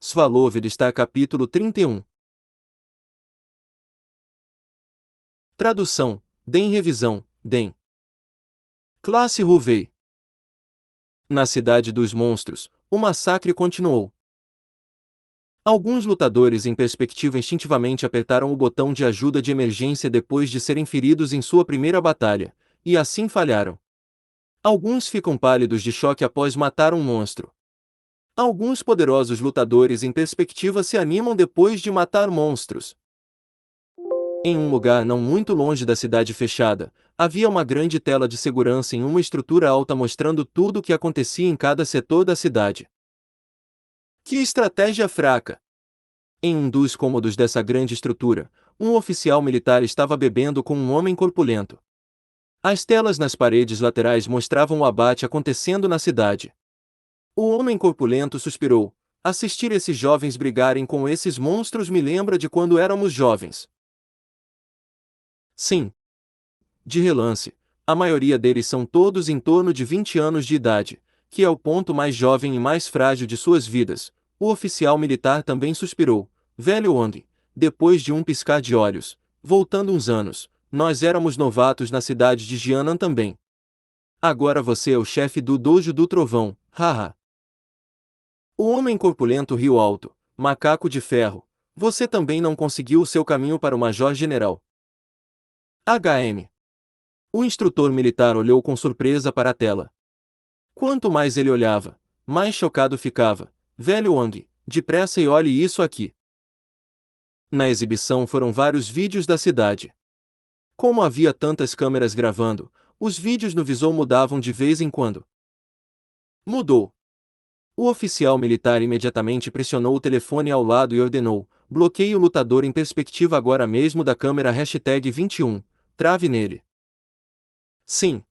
Svalovid está capítulo 31. Tradução, DEM Revisão, DEM. Classe Ruvei. Na Cidade dos Monstros, o massacre continuou. Alguns lutadores em perspectiva instintivamente apertaram o botão de ajuda de emergência depois de serem feridos em sua primeira batalha, e assim falharam. Alguns ficam pálidos de choque após matar um monstro. Alguns poderosos lutadores em perspectiva se animam depois de matar monstros. Em um lugar não muito longe da cidade fechada, havia uma grande tela de segurança em uma estrutura alta mostrando tudo o que acontecia em cada setor da cidade. Que estratégia fraca! Em um dos cômodos dessa grande estrutura, um oficial militar estava bebendo com um homem corpulento. As telas nas paredes laterais mostravam o abate acontecendo na cidade. O homem corpulento suspirou. Assistir esses jovens brigarem com esses monstros me lembra de quando éramos jovens. Sim. De relance, a maioria deles são todos em torno de 20 anos de idade, que é o ponto mais jovem e mais frágil de suas vidas. O oficial militar também suspirou. Velho Wang, depois de um piscar de olhos, voltando uns anos, nós éramos novatos na cidade de Jianan também. Agora você é o chefe do dojo do trovão, haha. O homem corpulento riu alto. Macaco de ferro, você também não conseguiu o seu caminho para o major-general. HM. O instrutor militar olhou com surpresa para a tela. Quanto mais ele olhava, mais chocado ficava. Velho Wang, depressa e olhe isso aqui. Na exibição foram vários vídeos da cidade. Como havia tantas câmeras gravando, os vídeos no visor mudavam de vez em quando. Mudou. O oficial militar imediatamente pressionou o telefone ao lado e ordenou: bloqueie o lutador em perspectiva agora mesmo da câmera #21, trave nele. Sim.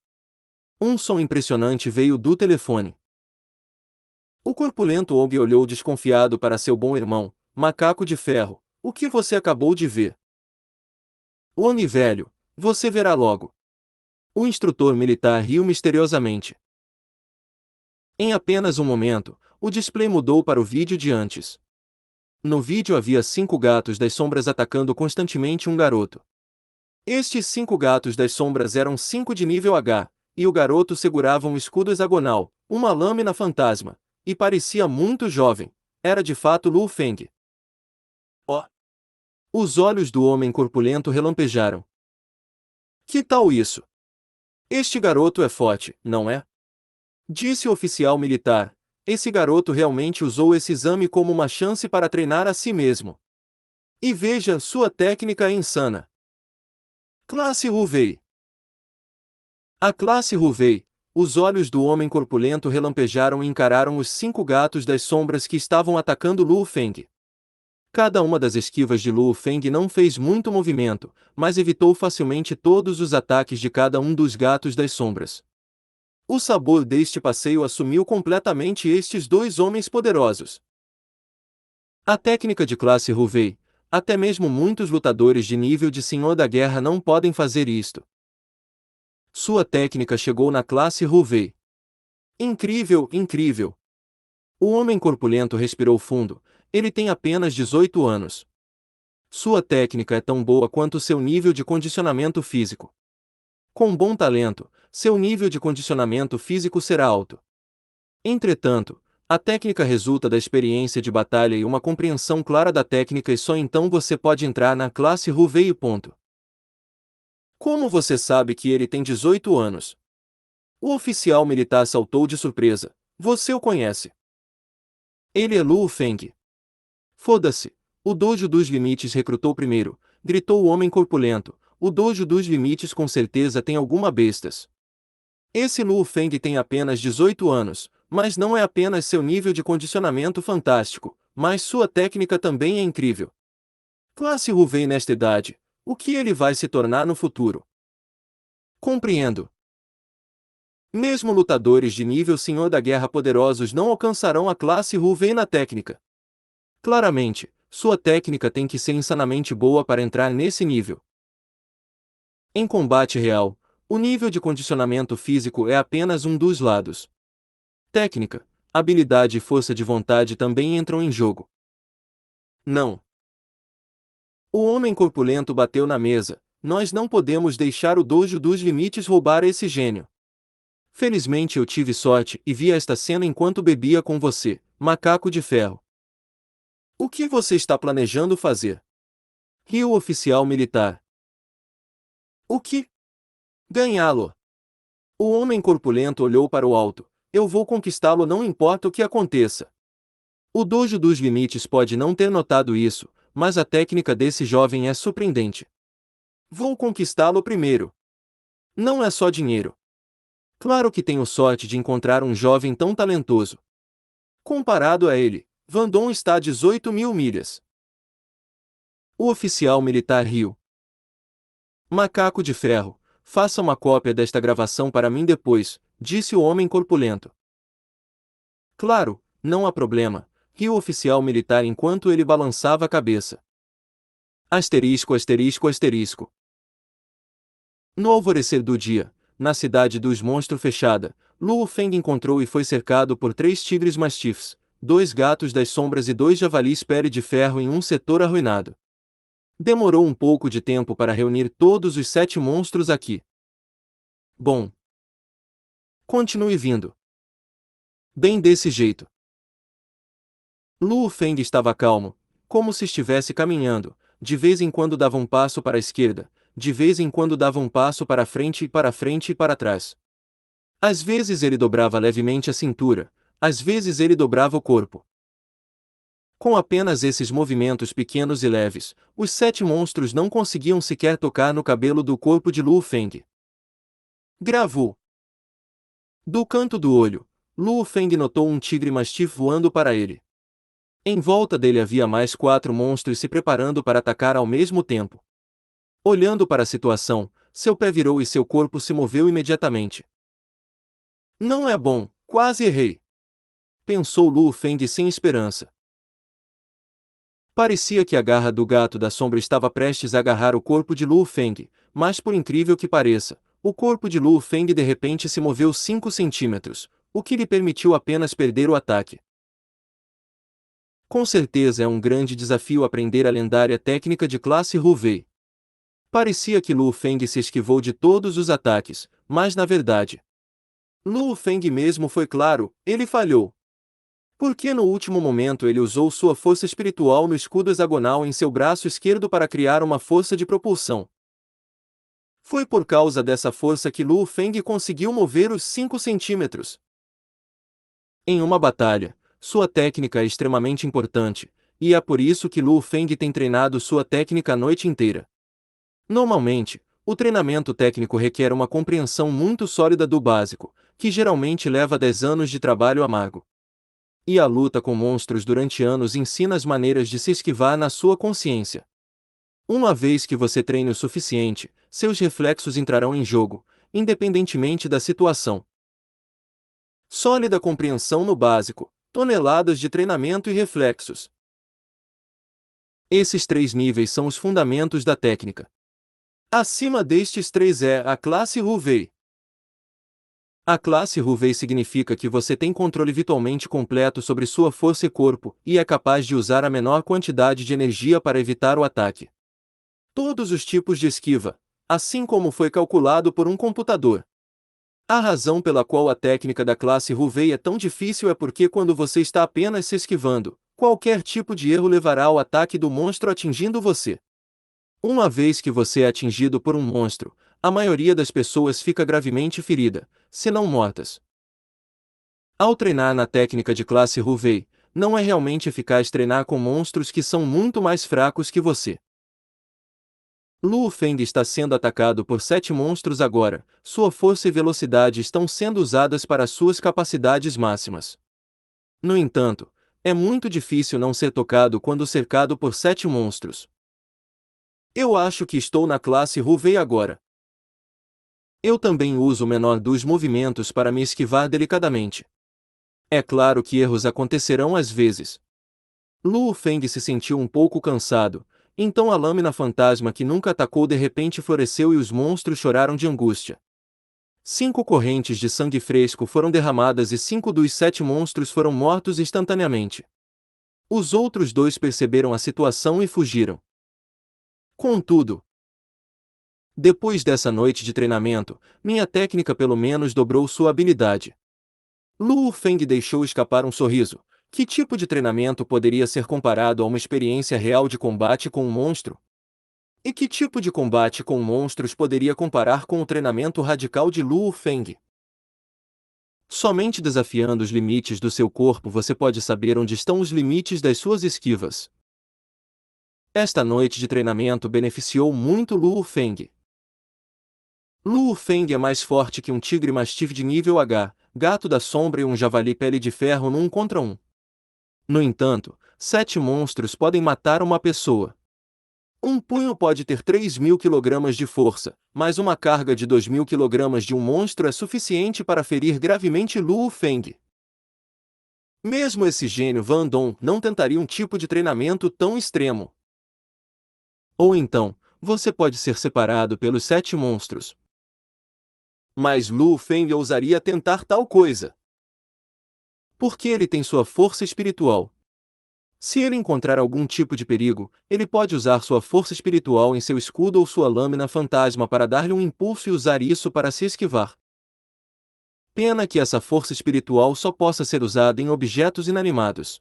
Um som impressionante veio do telefone. O corpulento Og olhou desconfiado para seu bom irmão, macaco de ferro. O que você acabou de ver? Oni velho, você verá logo. O instrutor militar riu misteriosamente. Em apenas um momento, o display mudou para o vídeo de antes. No vídeo havia 5 gatos das sombras atacando constantemente um garoto. Estes 5 gatos das sombras eram 5 de nível H, e o garoto segurava um escudo hexagonal, uma lâmina fantasma, e parecia muito jovem. Era de fato Lu Feng. Oh! Os olhos do homem corpulento relampejaram. Que tal isso? Este garoto é forte, não é? Disse o oficial militar. Esse garoto realmente usou esse exame como uma chance para treinar a si mesmo. E veja, sua técnica é insana. Classe Ruvei. A classe Ruvei. Os olhos do homem corpulento relampejaram e encararam os 5 gatos das sombras que estavam atacando Lu Feng. Cada uma das esquivas de Lu Feng não fez muito movimento, mas evitou facilmente todos os ataques de cada um dos gatos das sombras. O sabor deste passeio assumiu completamente estes 2 homens poderosos. A técnica de classe Ruvei. Até mesmo muitos lutadores de nível de Senhor da Guerra não podem fazer isto. Sua técnica chegou na classe Ruvei. Incrível, incrível. O homem corpulento respirou fundo. Ele tem apenas 18 anos. Sua técnica é tão boa quanto seu nível de condicionamento físico. Com bom talento, seu nível de condicionamento físico será alto. Entretanto, a técnica resulta da experiência de batalha e uma compreensão clara da técnica e só então você pode entrar na classe Ruvei e ponto. Como você sabe que ele tem 18 anos? O oficial militar saltou de surpresa. Você o conhece? Ele é Lu Feng. Foda-se. O dojo dos limites recrutou primeiro, gritou o homem corpulento. O dojo dos limites com certeza tem alguma bestas. Esse Lu Feng tem apenas 18 anos, mas não é apenas seu nível de condicionamento fantástico, mas sua técnica também é incrível. Classe Ruvei nesta idade, o que ele vai se tornar no futuro? Compreendo. Mesmo lutadores de nível Senhor da Guerra poderosos não alcançarão a classe Ruvei na técnica. Claramente, sua técnica tem que ser insanamente boa para entrar nesse nível. Em combate real, o nível de condicionamento físico é apenas um dos lados. Técnica, habilidade e força de vontade também entram em jogo. Não. O homem corpulento bateu na mesa. Nós não podemos deixar o dojo dos limites roubar esse gênio. Felizmente eu tive sorte e vi esta cena enquanto bebia com você, macaco de ferro. O que você está planejando fazer? Riu o oficial militar. O que? Ganhá-lo. O homem corpulento olhou para o alto. Eu vou conquistá-lo, não importa o que aconteça. O dojo dos limites pode não ter notado isso, mas a técnica desse jovem é surpreendente. Vou conquistá-lo primeiro. Não é só dinheiro. Claro que tenho sorte de encontrar um jovem tão talentoso. Comparado a ele, Vandon está a 18.000 milhas. O oficial militar riu. Macaco de ferro, faça uma cópia desta gravação para mim depois, disse o homem corpulento. Claro, não há problema, riu o oficial militar enquanto ele balançava a cabeça. Asterisco, asterisco, asterisco. No alvorecer do dia, na cidade dos monstros fechada, Luo Feng encontrou e foi cercado por 3 tigres mastifs, 2 gatos das sombras e 2 javalis pele de ferro em um setor arruinado. Demorou um pouco de tempo para reunir todos os 7 monstros aqui. Bom. Continue vindo. Bem desse jeito. Luo Feng estava calmo, como se estivesse caminhando, de vez em quando dava um passo para a esquerda, de vez em quando dava um passo para frente e para trás. Às vezes ele dobrava levemente a cintura, às vezes ele dobrava o corpo. Com apenas esses movimentos pequenos e leves, os 7 monstros não conseguiam sequer tocar no cabelo do corpo de Luo Feng. Gravou. Do canto do olho, Luo Feng notou um tigre mastif voando para ele. Em volta dele havia mais 4 monstros se preparando para atacar ao mesmo tempo. Olhando para a situação, seu pé virou e seu corpo se moveu imediatamente. Não é bom, quase errei. Pensou Luo Feng sem esperança. Parecia que a garra do gato da sombra estava prestes a agarrar o corpo de Luo Feng, mas por incrível que pareça, o corpo de Luo Feng de repente se moveu 5 centímetros, o que lhe permitiu apenas perder o ataque. Com certeza é um grande desafio aprender a lendária técnica de classe Hu Wei. Parecia que Luo Feng se esquivou de todos os ataques, mas na verdade, Luo Feng mesmo foi claro, ele falhou. Porque no último momento ele usou sua força espiritual no escudo hexagonal em seu braço esquerdo para criar uma força de propulsão. Foi por causa dessa força que Luo Feng conseguiu mover os 5 centímetros. Em uma batalha, sua técnica é extremamente importante, e é por isso que Luo Feng tem treinado sua técnica a noite inteira. Normalmente, o treinamento técnico requer uma compreensão muito sólida do básico, que geralmente leva 10 anos de trabalho amargo. E a luta com monstros durante anos ensina as maneiras de se esquivar na sua consciência. Uma vez que você treine o suficiente, seus reflexos entrarão em jogo, independentemente da situação. Sólida compreensão no básico, toneladas de treinamento e reflexos. Esses 3 níveis são os fundamentos da técnica. Acima destes 3 é a classe Hu Wei. A classe Hu Wei significa que você tem controle virtualmente completo sobre sua força e corpo, e é capaz de usar a menor quantidade de energia para evitar o ataque. Todos os tipos de esquiva, assim como foi calculado por um computador. A razão pela qual a técnica da classe Hu Wei é tão difícil é porque quando você está apenas se esquivando, qualquer tipo de erro levará ao ataque do monstro atingindo você. Uma vez que você é atingido por um monstro, a maioria das pessoas fica gravemente ferida, se não mortas. Ao treinar na técnica de classe Hu Wei, não é realmente eficaz treinar com monstros que são muito mais fracos que você. Luo Feng está sendo atacado por 7 monstros agora, sua força e velocidade estão sendo usadas para suas capacidades máximas. No entanto, é muito difícil não ser tocado quando cercado por 7 monstros. Eu acho que estou na classe Hu Wei agora. Eu também uso o menor dos movimentos para me esquivar delicadamente. É claro que erros acontecerão às vezes. Luo Feng se sentiu um pouco cansado, então a lâmina fantasma que nunca atacou de repente floresceu e os monstros choraram de angústia. 5 correntes de sangue fresco foram derramadas e 5 dos 7 monstros foram mortos instantaneamente. Os outros dois perceberam a situação e fugiram. Contudo, depois dessa noite de treinamento, minha técnica pelo menos dobrou sua habilidade. Luo Feng deixou escapar um sorriso. Que tipo de treinamento poderia ser comparado a uma experiência real de combate com um monstro? E que tipo de combate com monstros poderia comparar com o treinamento radical de Luo Feng? Somente desafiando os limites do seu corpo você pode saber onde estão os limites das suas esquivas. Esta noite de treinamento beneficiou muito Luo Feng. Luo Feng é mais forte que um tigre mastiff de nível H, gato da sombra e um javali pele de ferro no 1 contra 1. No entanto, 7 monstros podem matar uma pessoa. Um punho pode ter 3.000 kg de força, mas uma carga de 2.000 kg de um monstro é suficiente para ferir gravemente Luo Feng. Mesmo esse gênio Van Dong não tentaria um tipo de treinamento tão extremo. Ou então, você pode ser separado pelos 7 monstros. Mas Luo Feng ousaria tentar tal coisa. Porque ele tem sua força espiritual. Se ele encontrar algum tipo de perigo, ele pode usar sua força espiritual em seu escudo ou sua lâmina fantasma para dar-lhe um impulso e usar isso para se esquivar. Pena que essa força espiritual só possa ser usada em objetos inanimados.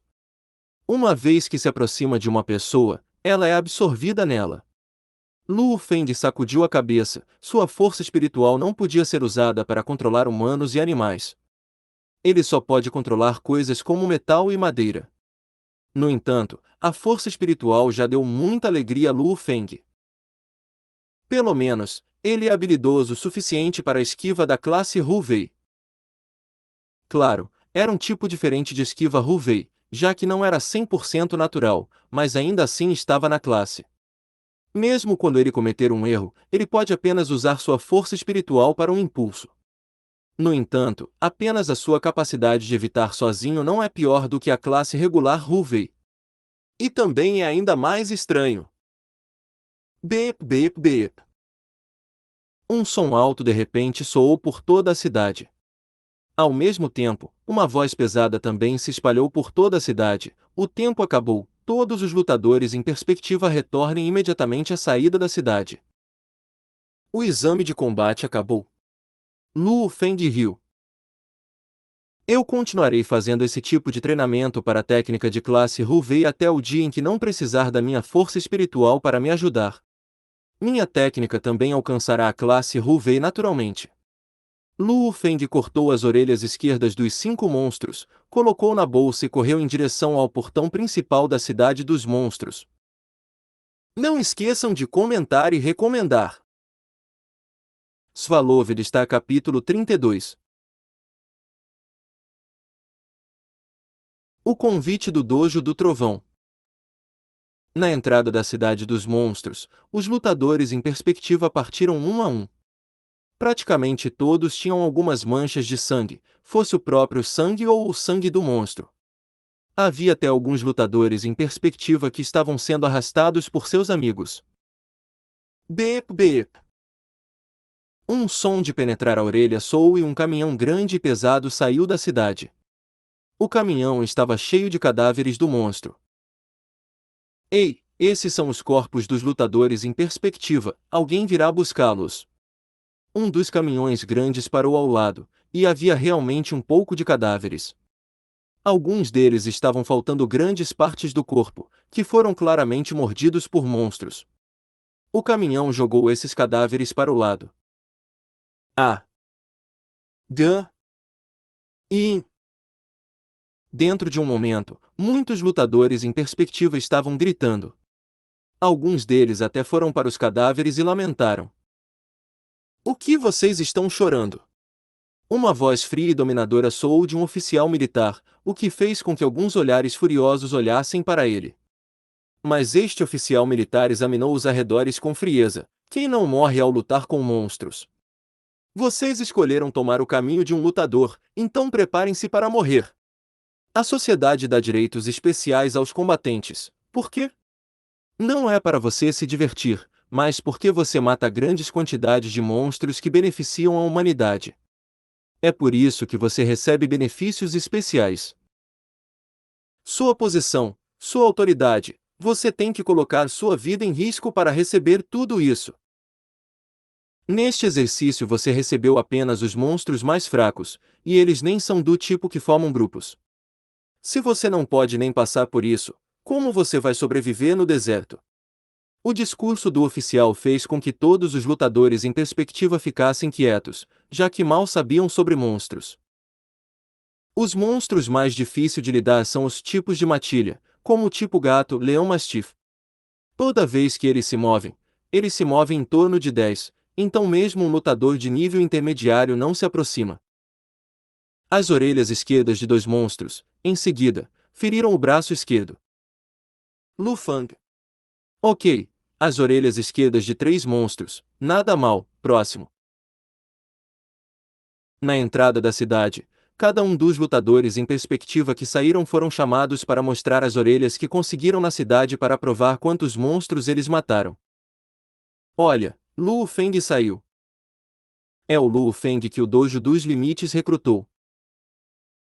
Uma vez que se aproxima de uma pessoa, ela é absorvida nela. Luo Feng sacudiu a cabeça, sua força espiritual não podia ser usada para controlar humanos e animais. Ele só pode controlar coisas como metal e madeira. No entanto, a força espiritual já deu muita alegria a Luo Feng. Pelo menos, ele é habilidoso o suficiente para a esquiva da classe Hu Wei. Claro, era um tipo diferente de esquiva Hu Wei, já que não era 100% natural, mas ainda assim estava na classe. Mesmo quando ele cometer um erro, ele pode apenas usar sua força espiritual para um impulso. No entanto, apenas a sua capacidade de evitar sozinho não é pior do que a classe regular Hu Wei. E também é ainda mais estranho. Beep, beep, beep. Um som alto de repente soou por toda a cidade. Ao mesmo tempo, uma voz pesada também se espalhou por toda a cidade. O tempo acabou, todos os lutadores em perspectiva retornem imediatamente à saída da cidade. O exame de combate acabou. Luo Feng riu. Eu continuarei fazendo esse tipo de treinamento para a técnica de classe Hu Wei até o dia em que não precisar da minha força espiritual para me ajudar. Minha técnica também alcançará a classe Hu Wei naturalmente. Luo Feng cortou as orelhas esquerdas dos 5 monstros, colocou na bolsa e correu em direção ao portão principal da cidade dos monstros. Não esqueçam de comentar e recomendar. Svaloved está capítulo 32. O convite do Dojo do Trovão. Na entrada da cidade dos monstros, os lutadores em perspectiva partiram um a um. Praticamente todos tinham algumas manchas de sangue, fosse o próprio sangue ou o sangue do monstro. Havia até alguns lutadores em perspectiva que estavam sendo arrastados por seus amigos. Beep, beep. Um som de penetrar a orelha soou e um caminhão grande e pesado saiu da cidade. O caminhão estava cheio de cadáveres do monstro. Ei, esses são os corpos dos lutadores em perspectiva, alguém virá buscá-los. Um dos caminhões grandes parou ao lado, e havia realmente um pouco de cadáveres. Alguns deles estavam faltando grandes partes do corpo, que foram claramente mordidos por monstros. O caminhão jogou esses cadáveres para o lado. Ah! E dentro de um momento, muitos lutadores em perspectiva estavam gritando. Alguns deles até foram para os cadáveres e lamentaram. O que vocês estão chorando? Uma voz fria e dominadora soou de um oficial militar, o que fez com que alguns olhares furiosos olhassem para ele. Mas este oficial militar examinou os arredores com frieza. Quem não morre ao lutar com monstros? Vocês escolheram tomar o caminho de um lutador, então preparem-se para morrer. A sociedade dá direitos especiais aos combatentes. Por quê? Não é para você se divertir, mas porque você mata grandes quantidades de monstros que beneficiam a humanidade. É por isso que você recebe benefícios especiais. Sua posição: sua autoridade. Você tem que colocar sua vida em risco para receber tudo isso. Neste exercício você recebeu apenas os monstros mais fracos, e eles nem são do tipo que formam grupos. Se você não pode nem passar por isso, como você vai sobreviver no deserto? O discurso do oficial fez com que todos os lutadores em perspectiva ficassem quietos, já que mal sabiam sobre monstros. Os monstros mais difíceis de lidar são os tipos de matilha, como o tipo gato, leão mastif. Toda vez que eles se movem em torno de 10, então mesmo um lutador de nível intermediário não se aproxima. As orelhas esquerdas de dois monstros, em seguida, feriram o braço esquerdo. Lu Fang. Ok, as orelhas esquerdas de 3 monstros, nada mal, próximo. Na entrada da cidade, cada um dos lutadores em perspectiva que saíram foram chamados para mostrar as orelhas que conseguiram na cidade para provar quantos monstros eles mataram. Olha, Lu Feng saiu. É o Lu Feng que o Dojo dos Limites recrutou.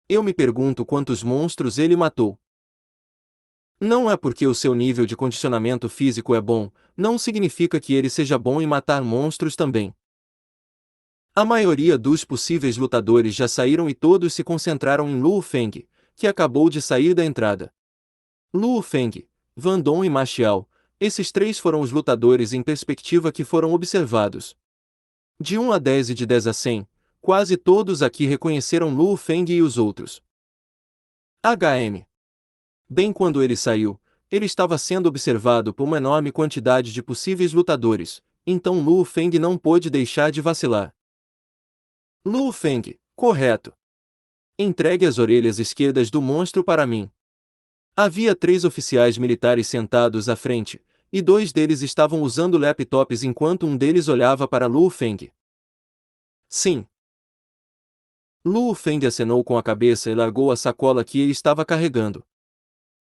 Eu me pergunto quantos monstros ele matou. Não é porque o seu nível de condicionamento físico é bom, não significa que ele seja bom em matar monstros também. A maioria dos possíveis lutadores já saíram e todos se concentraram em Lu Feng, que acabou de sair da entrada. Lu Feng, Van Dong e Ma Xiao, esses 3 foram os lutadores em perspectiva que foram observados. De 1 a 10 e de 10 a 100, quase todos aqui reconheceram Lu Feng e os outros. HM. Bem quando ele saiu, ele estava sendo observado por uma enorme quantidade de possíveis lutadores, então Lu Feng não pôde deixar de vacilar. Lu Feng, correto. Entregue as orelhas esquerdas do monstro para mim. Havia 3 oficiais militares sentados à frente, e 2 deles estavam usando laptops enquanto um deles olhava para Lu Feng. Sim. Lu Feng acenou com a cabeça e largou a sacola que ele estava carregando.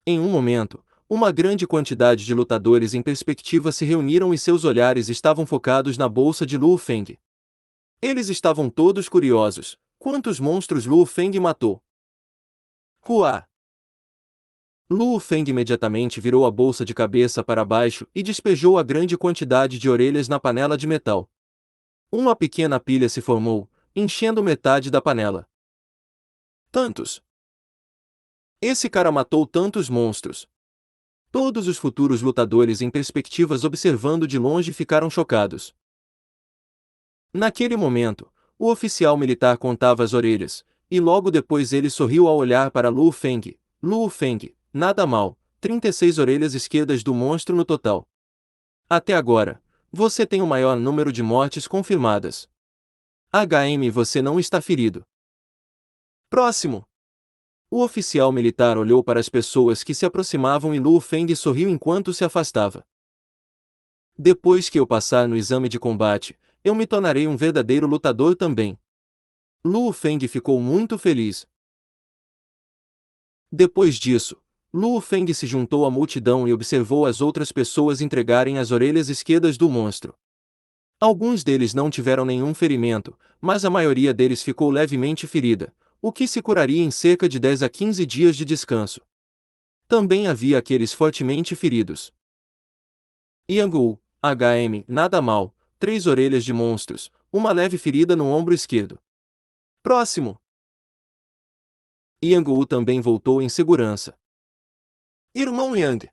Em um momento, uma grande quantidade de lutadores em perspectiva se reuniram e seus olhares estavam focados na bolsa de Lu Feng. Eles estavam todos curiosos. Quantos monstros Lu Feng matou? Hua! Lu Feng imediatamente virou a bolsa de cabeça para baixo e despejou a grande quantidade de orelhas na panela de metal. Uma pequena pilha se formou, enchendo metade da panela. Tantos! Esse cara matou tantos monstros! Todos os futuros lutadores em perspectivas observando de longe ficaram chocados. Naquele momento, o oficial militar contava as orelhas, e logo depois ele sorriu ao olhar para Lu Feng. Lu Feng, nada mal, 36 orelhas esquerdas do monstro no total. Até agora, você tem o maior número de mortes confirmadas. HM, você não está ferido. Próximo. O oficial militar olhou para as pessoas que se aproximavam e Lu Feng sorriu enquanto se afastava. Depois que eu passar no exame de combate, eu me tornarei um verdadeiro lutador também. Lu Feng ficou muito feliz. Depois disso, Lu Feng se juntou à multidão e observou as outras pessoas entregarem as orelhas esquerdas do monstro. Alguns deles não tiveram nenhum ferimento, mas a maioria deles ficou levemente ferida, o que se curaria em cerca de 10 a 15 dias de descanso. Também havia aqueles fortemente feridos. Yangu, HM, nada mal, 3 orelhas de monstros, uma leve ferida no ombro esquerdo. Próximo. Yangu também voltou em segurança. Irmão Yang!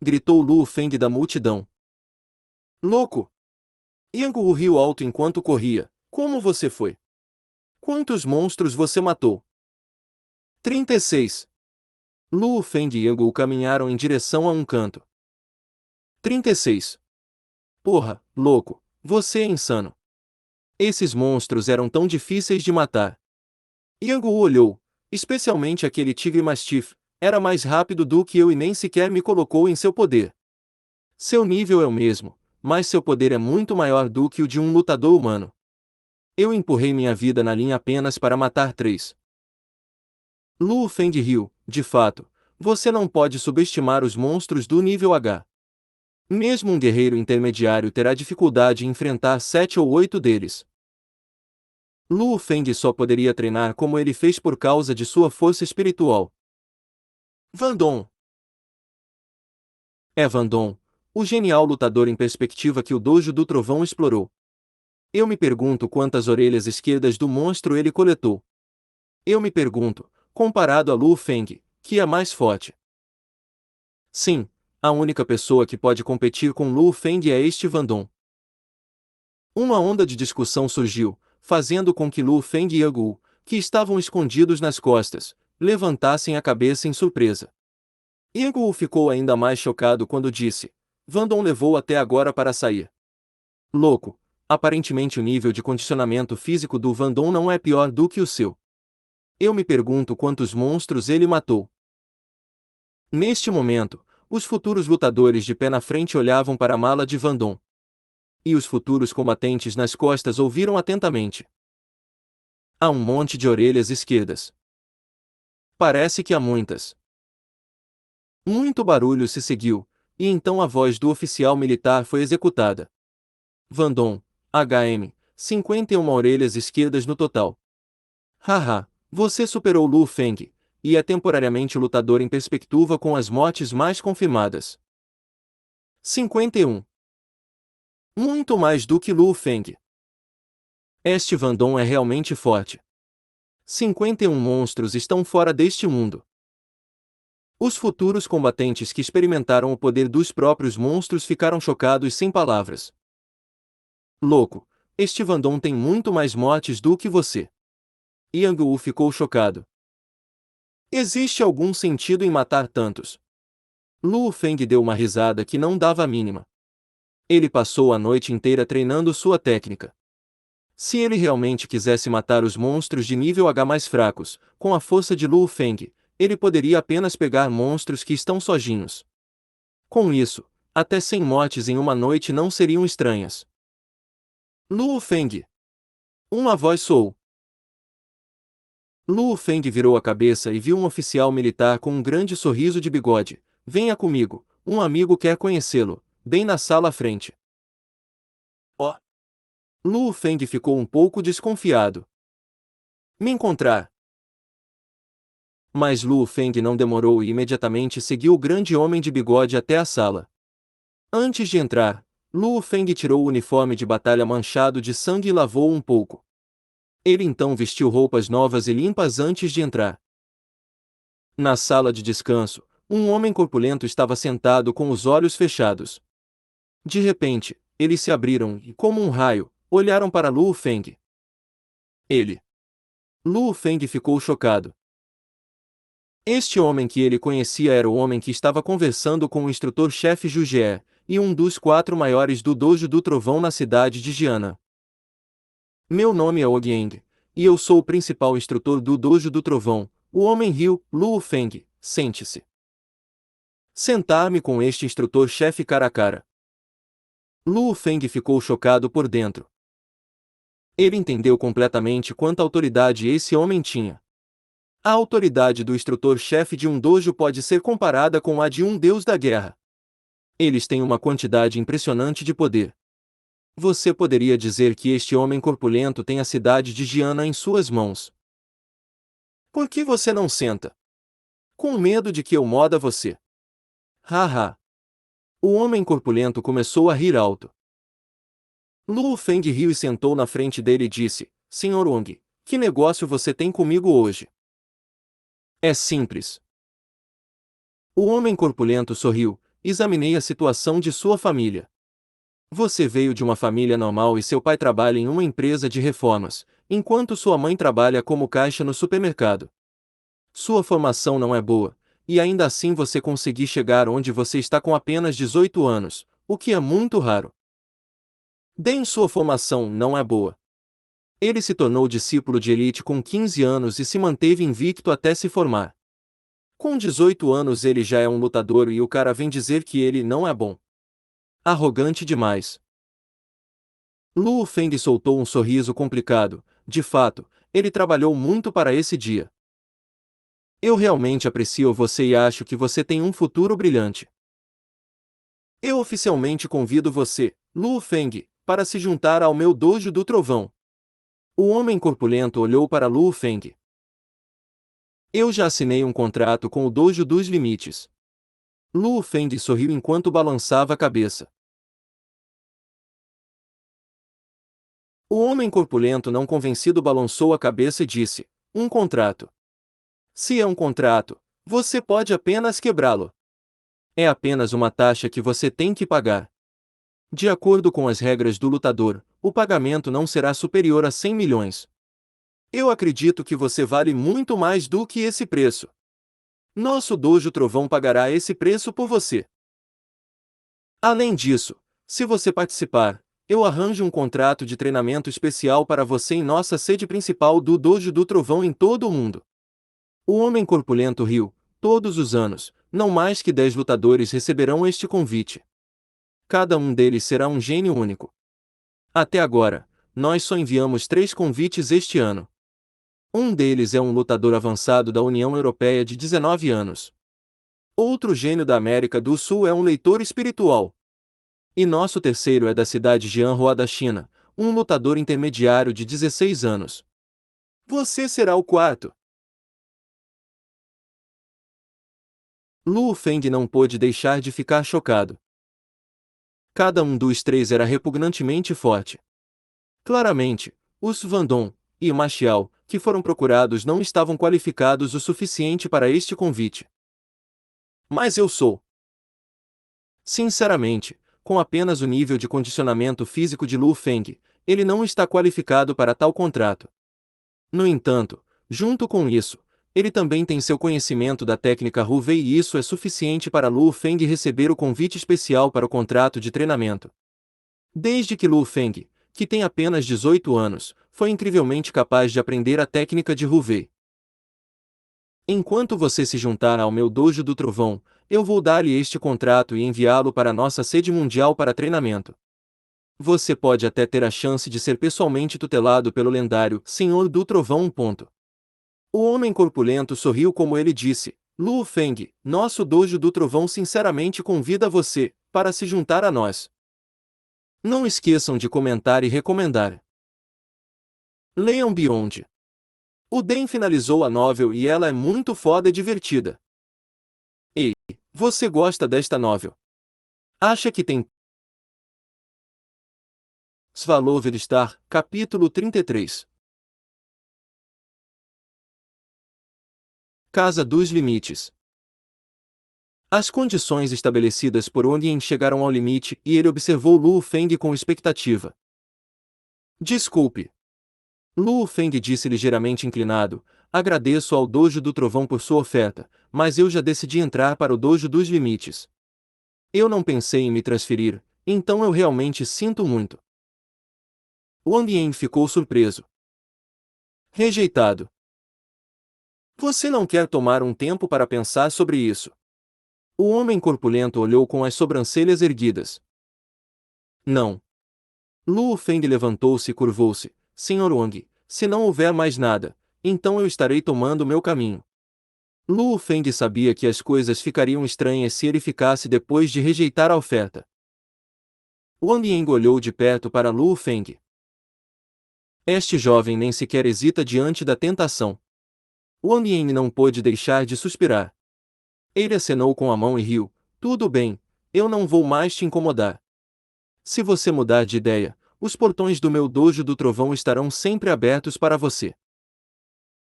Gritou Lu Feng da multidão. Louco! Yangu riu alto enquanto corria. Como você foi? Quantos monstros você matou? 36. Lu Feng e Yangu caminharam em direção a um canto. 36. Porra, louco, você é insano. Esses monstros eram tão difíceis de matar. Yangu olhou, especialmente aquele tigre mastif, era mais rápido do que eu e nem sequer me colocou em seu poder. Seu nível é o mesmo, mas seu poder é muito maior do que o de um lutador humano. Eu empurrei minha vida na linha apenas para matar 3. Lu Feng riu, de fato, você não pode subestimar os monstros do nível H. Mesmo um guerreiro intermediário terá dificuldade em enfrentar 7 ou 8 deles. Lu Feng só poderia treinar como ele fez por causa de sua força espiritual. Van Dong. É Van Dong, o genial lutador em perspectiva que o Dojo do Trovão explorou. Eu me pergunto quantas orelhas esquerdas do monstro ele coletou. Eu me pergunto, comparado a Lu Feng, que é mais forte. Sim, a única pessoa que pode competir com Lu Feng é este Van Dong. Uma onda de discussão surgiu, fazendo com que Lu Feng e Yagu, que estavam escondidos nas costas, levantassem a cabeça em surpresa. Yagu ficou ainda mais chocado quando disse: Van Dong levou até agora para sair. Louco, aparentemente o nível de condicionamento físico do Van Dong não é pior do que o seu. Eu me pergunto quantos monstros ele matou. Neste momento, os futuros lutadores de pé na frente olhavam para a mala de Van Dong. E os futuros combatentes nas costas ouviram atentamente. Há um monte de orelhas esquerdas. Parece que há muitas. Muito barulho se seguiu, e então a voz do oficial militar foi executada. Van Dong, HM, 51 orelhas esquerdas no total. Haha, você superou Lu Feng, e é temporariamente o lutador em perspectiva com as mortes mais confirmadas. 51. Muito mais do que Lu Feng. Este Van Dong é realmente forte. 51 monstros estão fora deste mundo. Os futuros combatentes que experimentaram o poder dos próprios monstros ficaram chocados sem palavras. Louco, este Van Dong tem muito mais mortes do que você. Yang Wu ficou chocado. Existe algum sentido em matar tantos? Lu Feng deu uma risada que não dava a mínima. Ele passou a noite inteira treinando sua técnica. Se ele realmente quisesse matar os monstros de nível H mais fracos, com a força de Lu Feng, ele poderia apenas pegar monstros que estão sozinhos. Com isso, até 100 mortes em uma noite não seriam estranhas. Lu Feng. Uma voz soou. Lu Feng virou a cabeça e viu um oficial militar com um grande sorriso de bigode. Venha comigo, um amigo quer conhecê-lo, bem na sala à frente. Oh! Lu Feng ficou um pouco desconfiado. Me encontrar. Mas Lu Feng não demorou e imediatamente seguiu o grande homem de bigode até a sala. Antes de entrar, Lu Feng tirou o uniforme de batalha manchado de sangue e lavou um pouco. Ele então vestiu roupas novas e limpas antes de entrar. Na sala de descanso, um homem corpulento estava sentado com os olhos fechados. De repente, eles se abriram e, como um raio, olharam para Lu Feng. Ele. Lu Feng ficou chocado. Este homem que ele conhecia era o homem que estava conversando com o instrutor-chefe Jujie, e um dos 4 maiores do Dojo do Trovão na cidade de Jiana. Meu nome é Ogieng, e eu sou o principal instrutor do Dojo do Trovão. O homem riu. Lu Feng, sente-se. Sentar-me com este instrutor-chefe cara a cara. Lu Feng ficou chocado por dentro. Ele entendeu completamente quanta autoridade esse homem tinha. A autoridade do instrutor-chefe de um dojo pode ser comparada com a de um deus da guerra. Eles têm uma quantidade impressionante de poder. Você poderia dizer que este homem corpulento tem a cidade de Jiana em suas mãos. Por que você não senta? Com medo de que eu moda você. Haha. O homem corpulento começou a rir alto. Lu Feng riu e sentou na frente dele e disse: Senhor Wang, que negócio você tem comigo hoje? É simples. O homem corpulento sorriu. Examinei a situação de sua família. Você veio de uma família normal e seu pai trabalha em uma empresa de reformas, enquanto sua mãe trabalha como caixa no supermercado. Sua formação não é boa, e ainda assim você conseguiu chegar onde você está com apenas 18 anos, o que é muito raro. Bem, sua formação não é boa. Ele se tornou discípulo de elite com 15 anos e se manteve invicto até se formar. Com 18 anos ele já é um lutador e o cara vem dizer que ele não é bom. Arrogante demais. Lu Feng soltou um sorriso complicado. De fato, ele trabalhou muito para esse dia. Eu realmente aprecio você e acho que você tem um futuro brilhante. Eu oficialmente convido você, Lu Feng, para se juntar ao meu Dojo do Trovão. O homem corpulento olhou para Lu Feng. Eu já assinei um contrato com o Dojo dos Limites. Lu Feng sorriu enquanto balançava a cabeça. O homem corpulento não convencido balançou a cabeça e disse: um contrato. Se é um contrato, você pode apenas quebrá-lo. É apenas uma taxa que você tem que pagar. De acordo com as regras do lutador, o pagamento não será superior a 100 milhões. Eu acredito que você vale muito mais do que esse preço. Nosso Dojo Trovão pagará esse preço por você. Além disso, se você participar, eu arranjo um contrato de treinamento especial para você em nossa sede principal do Dojo do Trovão em todo o mundo. O homem corpulento riu. Todos os anos, não mais que 10 lutadores receberão este convite. Cada um deles será um gênio único. Até agora, nós só enviamos 3 convites este ano. Um deles é um lutador avançado da União Europeia de 19 anos. Outro gênio da América do Sul é um leitor espiritual. E nosso terceiro é da cidade de Jianhua da China, um lutador intermediário de 16 anos. Você será o quarto. Lu Feng não pôde deixar de ficar chocado. Cada um dos 3 era repugnantemente forte. Claramente, os Vandong e Ma Xiao, que foram procurados, não estavam qualificados o suficiente para este convite. Mas eu sou. Sinceramente, com apenas o nível de condicionamento físico de Lu Feng, ele não está qualificado para tal contrato. No entanto, junto com isso, ele também tem seu conhecimento da técnica Hu Wei e isso é suficiente para Lu Feng receber o convite especial para o contrato de treinamento. Desde que Lu Feng, que tem apenas 18 anos, foi incrivelmente capaz de aprender a técnica de Hu Wei. Enquanto você se juntar ao meu Dojo do Trovão, eu vou dar-lhe este contrato e enviá-lo para nossa sede mundial para treinamento. Você pode até ter a chance de ser pessoalmente tutelado pelo lendário Senhor do Trovão. O homem corpulento sorriu como ele disse: Lu Feng, nosso Dojo do Trovão sinceramente convida você para se juntar a nós. Não esqueçam de comentar e recomendar. Leiam Beyond. O Dan finalizou a novel e ela é muito foda e divertida. Ei, você gosta desta novel? Acha que tem valor estar? Capítulo 33. Casa dos Limites. As condições estabelecidas por Onien chegaram ao limite e ele observou Lu Feng com expectativa. Desculpe. Lu Feng disse ligeiramente inclinado: agradeço ao Dojo do Trovão por sua oferta, mas eu já decidi entrar para o Dojo dos Limites. Eu não pensei em me transferir, então eu realmente sinto muito. Wang Yan ficou surpreso. Rejeitado. Você não quer tomar um tempo para pensar sobre isso? O homem corpulento olhou com as sobrancelhas erguidas. Não. Lu Feng levantou-se e curvou-se. Senhor Wang, se não houver mais nada, então eu estarei tomando meu caminho. Lu Feng sabia que as coisas ficariam estranhas se ele ficasse depois de rejeitar a oferta. Wang Yan olhou de perto para Lu Feng. Este jovem nem sequer hesita diante da tentação. Wang Yan não pôde deixar de suspirar. Ele acenou com a mão e riu. Tudo bem, eu não vou mais te incomodar. Se você mudar de ideia, os portões do meu Dojo do Trovão estarão sempre abertos para você.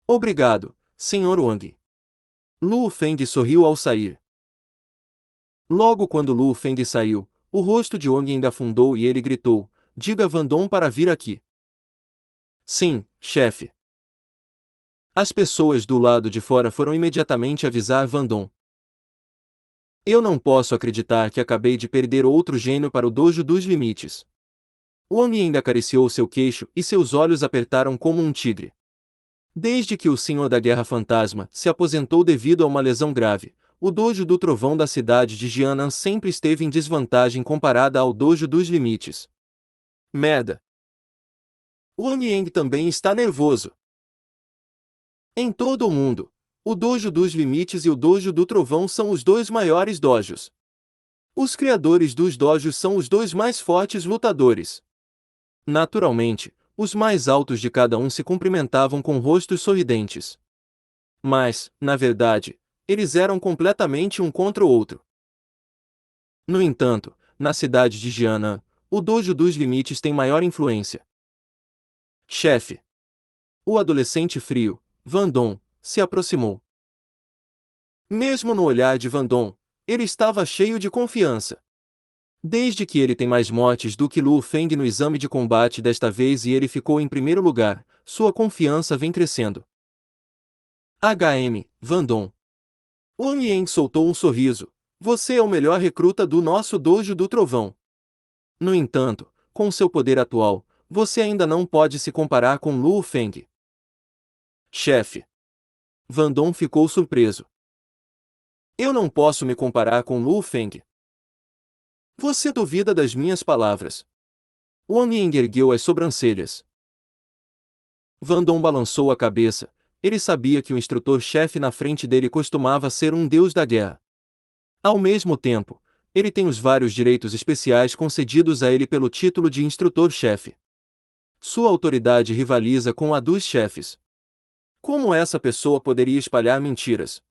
Obrigado, Sr. Wang. Lu Feng sorriu ao sair. Logo quando Lu Feng saiu, o rosto de Wang ainda afundou e ele gritou: diga a Vandong para vir aqui. Sim, chefe. As pessoas do lado de fora foram imediatamente avisar Vandong. Eu não posso acreditar que acabei de perder outro gênio para o Dojo dos Limites. Wang ainda acariciou seu queixo e seus olhos apertaram como um tigre. Desde que o Senhor da Guerra Fantasma se aposentou devido a uma lesão grave, o Dojo do Trovão da cidade de Jianan sempre esteve em desvantagem comparada ao Dojo dos Limites. Merda! Wang Yang também está nervoso. Em todo o mundo, o Dojo dos Limites e o Dojo do Trovão são os 2 maiores dojos. Os criadores dos dojos são os 2 mais fortes lutadores. Naturalmente, os mais altos de cada um se cumprimentavam com rostos sorridentes. Mas, na verdade, eles eram completamente um contra o outro. No entanto, na cidade de Jianan, o dojo dos limites tem maior influência. Chefe. O adolescente frio, Van Dong, se aproximou. Mesmo no olhar de Van Dong, ele estava cheio de confiança. Desde que ele tem mais mortes do que Lu Feng no exame de combate desta vez e ele ficou em primeiro lugar, sua confiança vem crescendo. Van Dong. Wang Yen soltou um sorriso. Você é o melhor recruta do nosso dojo do trovão. No entanto, com seu poder atual, você ainda não pode se comparar com Lu Feng. Chefe. Van Dong ficou surpreso. Eu não posso me comparar com Lu Feng. Você duvida das minhas palavras. Wang Yen ergueu as sobrancelhas. Van Dong balançou a cabeça. Ele sabia que o instrutor-chefe na frente dele costumava ser um deus da guerra. Ao mesmo tempo, ele tem os vários direitos especiais concedidos a ele pelo título de instrutor-chefe. Sua autoridade rivaliza com a dos chefes. Como essa pessoa poderia espalhar mentiras?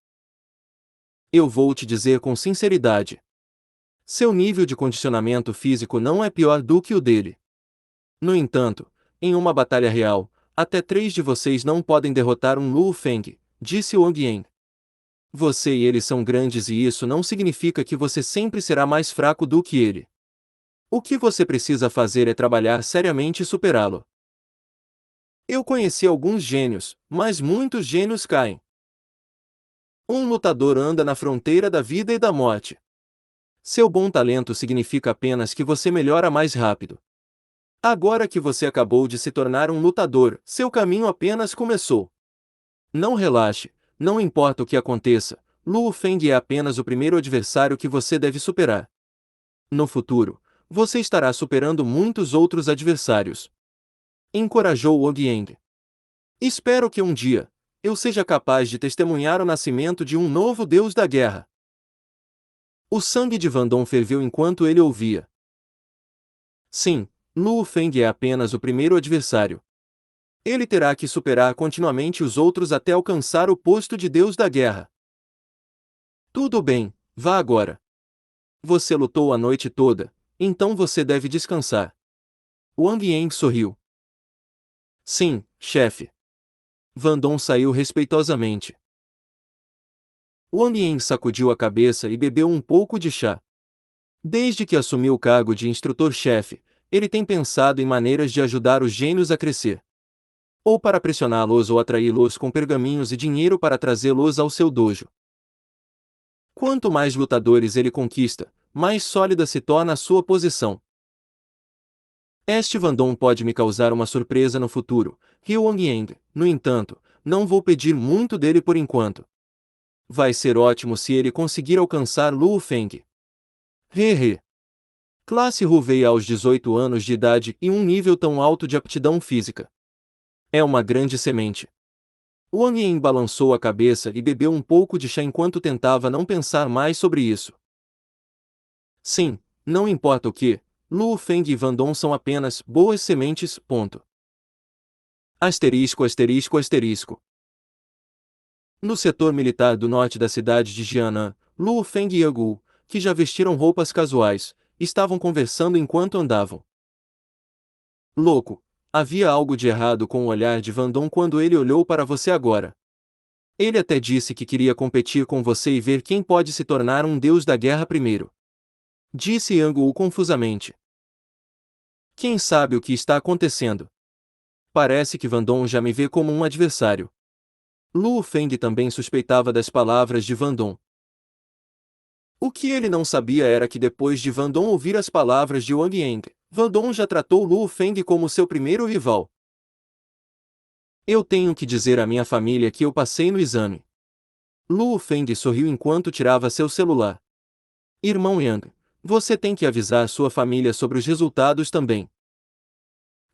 Eu vou te dizer com sinceridade. Seu nível de condicionamento físico não é pior do que o dele. No entanto, em uma batalha real, até 3 de vocês não podem derrotar um Lu Feng, disse Wang Yen. Você e ele são grandes e isso não significa que você sempre será mais fraco do que ele. O que você precisa fazer é trabalhar seriamente e superá-lo. Eu conheci alguns gênios, mas muitos gênios caem. Um lutador anda na fronteira da vida e da morte. Seu bom talento significa apenas que você melhora mais rápido. Agora que você acabou de se tornar um lutador, seu caminho apenas começou. Não relaxe, não importa o que aconteça, Lu Feng é apenas o primeiro adversário que você deve superar. No futuro, você estará superando muitos outros adversários. Encorajou Wang Yen. Espero que um dia, eu seja capaz de testemunhar o nascimento de um novo deus da guerra. O sangue de Van Dong ferveu enquanto ele ouvia. Sim, Lu Feng é apenas o primeiro adversário. Ele terá que superar continuamente os outros até alcançar o posto de deus da guerra. Tudo bem, vá agora. Você lutou a noite toda, então você deve descansar. Wang Yen sorriu. Sim, chefe. Van Dong saiu respeitosamente. Wang Yen sacudiu a cabeça e bebeu um pouco de chá. Desde que assumiu o cargo de instrutor-chefe, ele tem pensado em maneiras de ajudar os gênios a crescer. Ou para pressioná-los ou atraí-los com pergaminhos e dinheiro para trazê-los ao seu dojo. Quanto mais lutadores ele conquista, mais sólida se torna a sua posição. Este Van Dong pode me causar uma surpresa no futuro, riu Wang Yen. No entanto, não vou pedir muito dele por enquanto. Vai ser ótimo se ele conseguir alcançar Lu Feng. Hehe. Classe Ru veio aos 18 anos de idade e um nível tão alto de aptidão física. É uma grande semente. Wang Yen balançou a cabeça e bebeu um pouco de chá enquanto tentava não pensar mais sobre isso. Sim, não importa o que, Lu Feng e Van Dong são apenas boas sementes. Ponto. Asterisco, asterisco, asterisco. No setor militar do norte da cidade de Jianan, Lu Feng e Yang, que já vestiram roupas casuais, estavam conversando enquanto andavam. Louco, havia algo de errado com o olhar de Van Dong quando ele olhou para você agora. Ele até disse que queria competir com você e ver quem pode se tornar um deus da guerra primeiro. Disse Yang confusamente. Quem sabe o que está acontecendo? Parece que Van Dong já me vê como um adversário. Lu Feng também suspeitava das palavras de Van Dong. O que ele não sabia era que depois de Van Dong ouvir as palavras de Wang Yen, Van Dong já tratou Lu Feng como seu primeiro rival. Eu tenho que dizer à minha família que eu passei no exame. Lu Feng sorriu enquanto tirava seu celular. Irmão Yang, você tem que avisar sua família sobre os resultados também.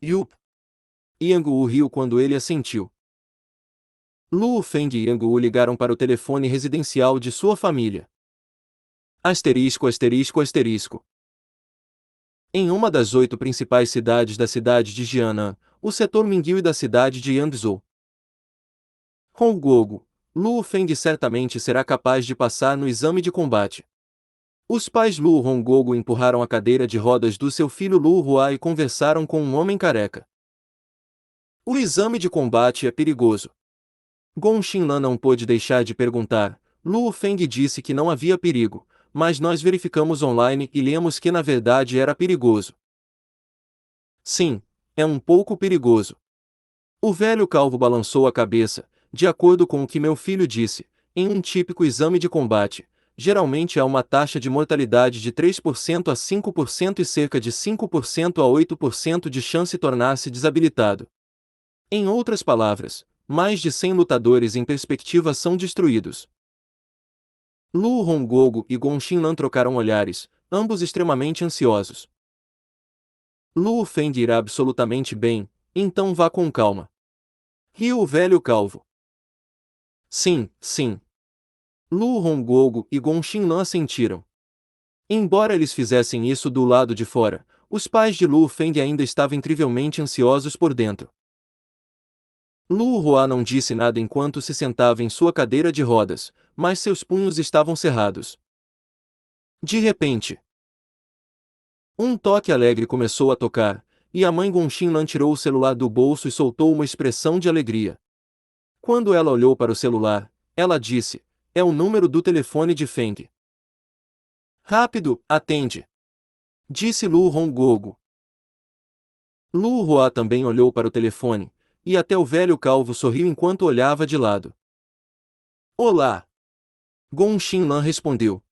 Yup. Yang riu quando ele assentiu. Lu Feng e Yang ligaram para o telefone residencial de sua família. Asterisco, asterisco, asterisco. Em uma das 8 principais cidades da cidade de Jianan, o setor Mingyue da cidade de Yangzhou. Hongogo, Lu Feng certamente será capaz de passar no exame de combate. Os pais Lu Honggogo empurraram a cadeira de rodas do seu filho Lu Hua e conversaram com um homem careca. O exame de combate é perigoso. Gong Xinlan não pôde deixar de perguntar. Lu Feng disse que não havia perigo, mas nós verificamos online e lemos que na verdade era perigoso. Sim, é um pouco perigoso. O velho calvo balançou a cabeça. De acordo com o que meu filho disse, em um típico exame de combate, geralmente há uma taxa de mortalidade de 3% a 5% e cerca de 5% a 8% de chance de tornar-se desabilitado. Em outras palavras, mais de 100 lutadores em perspectiva são destruídos. Lu Honggogo e Gong Xinlan trocaram olhares, ambos extremamente ansiosos. Lu Feng irá absolutamente bem, então vá com calma. Riu o velho calvo. Sim, sim. Lu Honggogo e Gong Xinlan assentiram. Embora eles fizessem isso do lado de fora, os pais de Lu Feng ainda estavam incrivelmente ansiosos por dentro. Lu Hua não disse nada enquanto se sentava em sua cadeira de rodas, mas seus punhos estavam cerrados. De repente, um toque alegre começou a tocar, e a mãe Gong Xinlan tirou o celular do bolso e soltou uma expressão de alegria. Quando ela olhou para o celular, ela disse: "É o número do telefone de Feng." "Rápido, atende!" disse Lu Honggogo. Lu Hua também olhou para o telefone, e até o velho calvo sorriu enquanto olhava de lado. "Olá!" Gong Xinlan respondeu.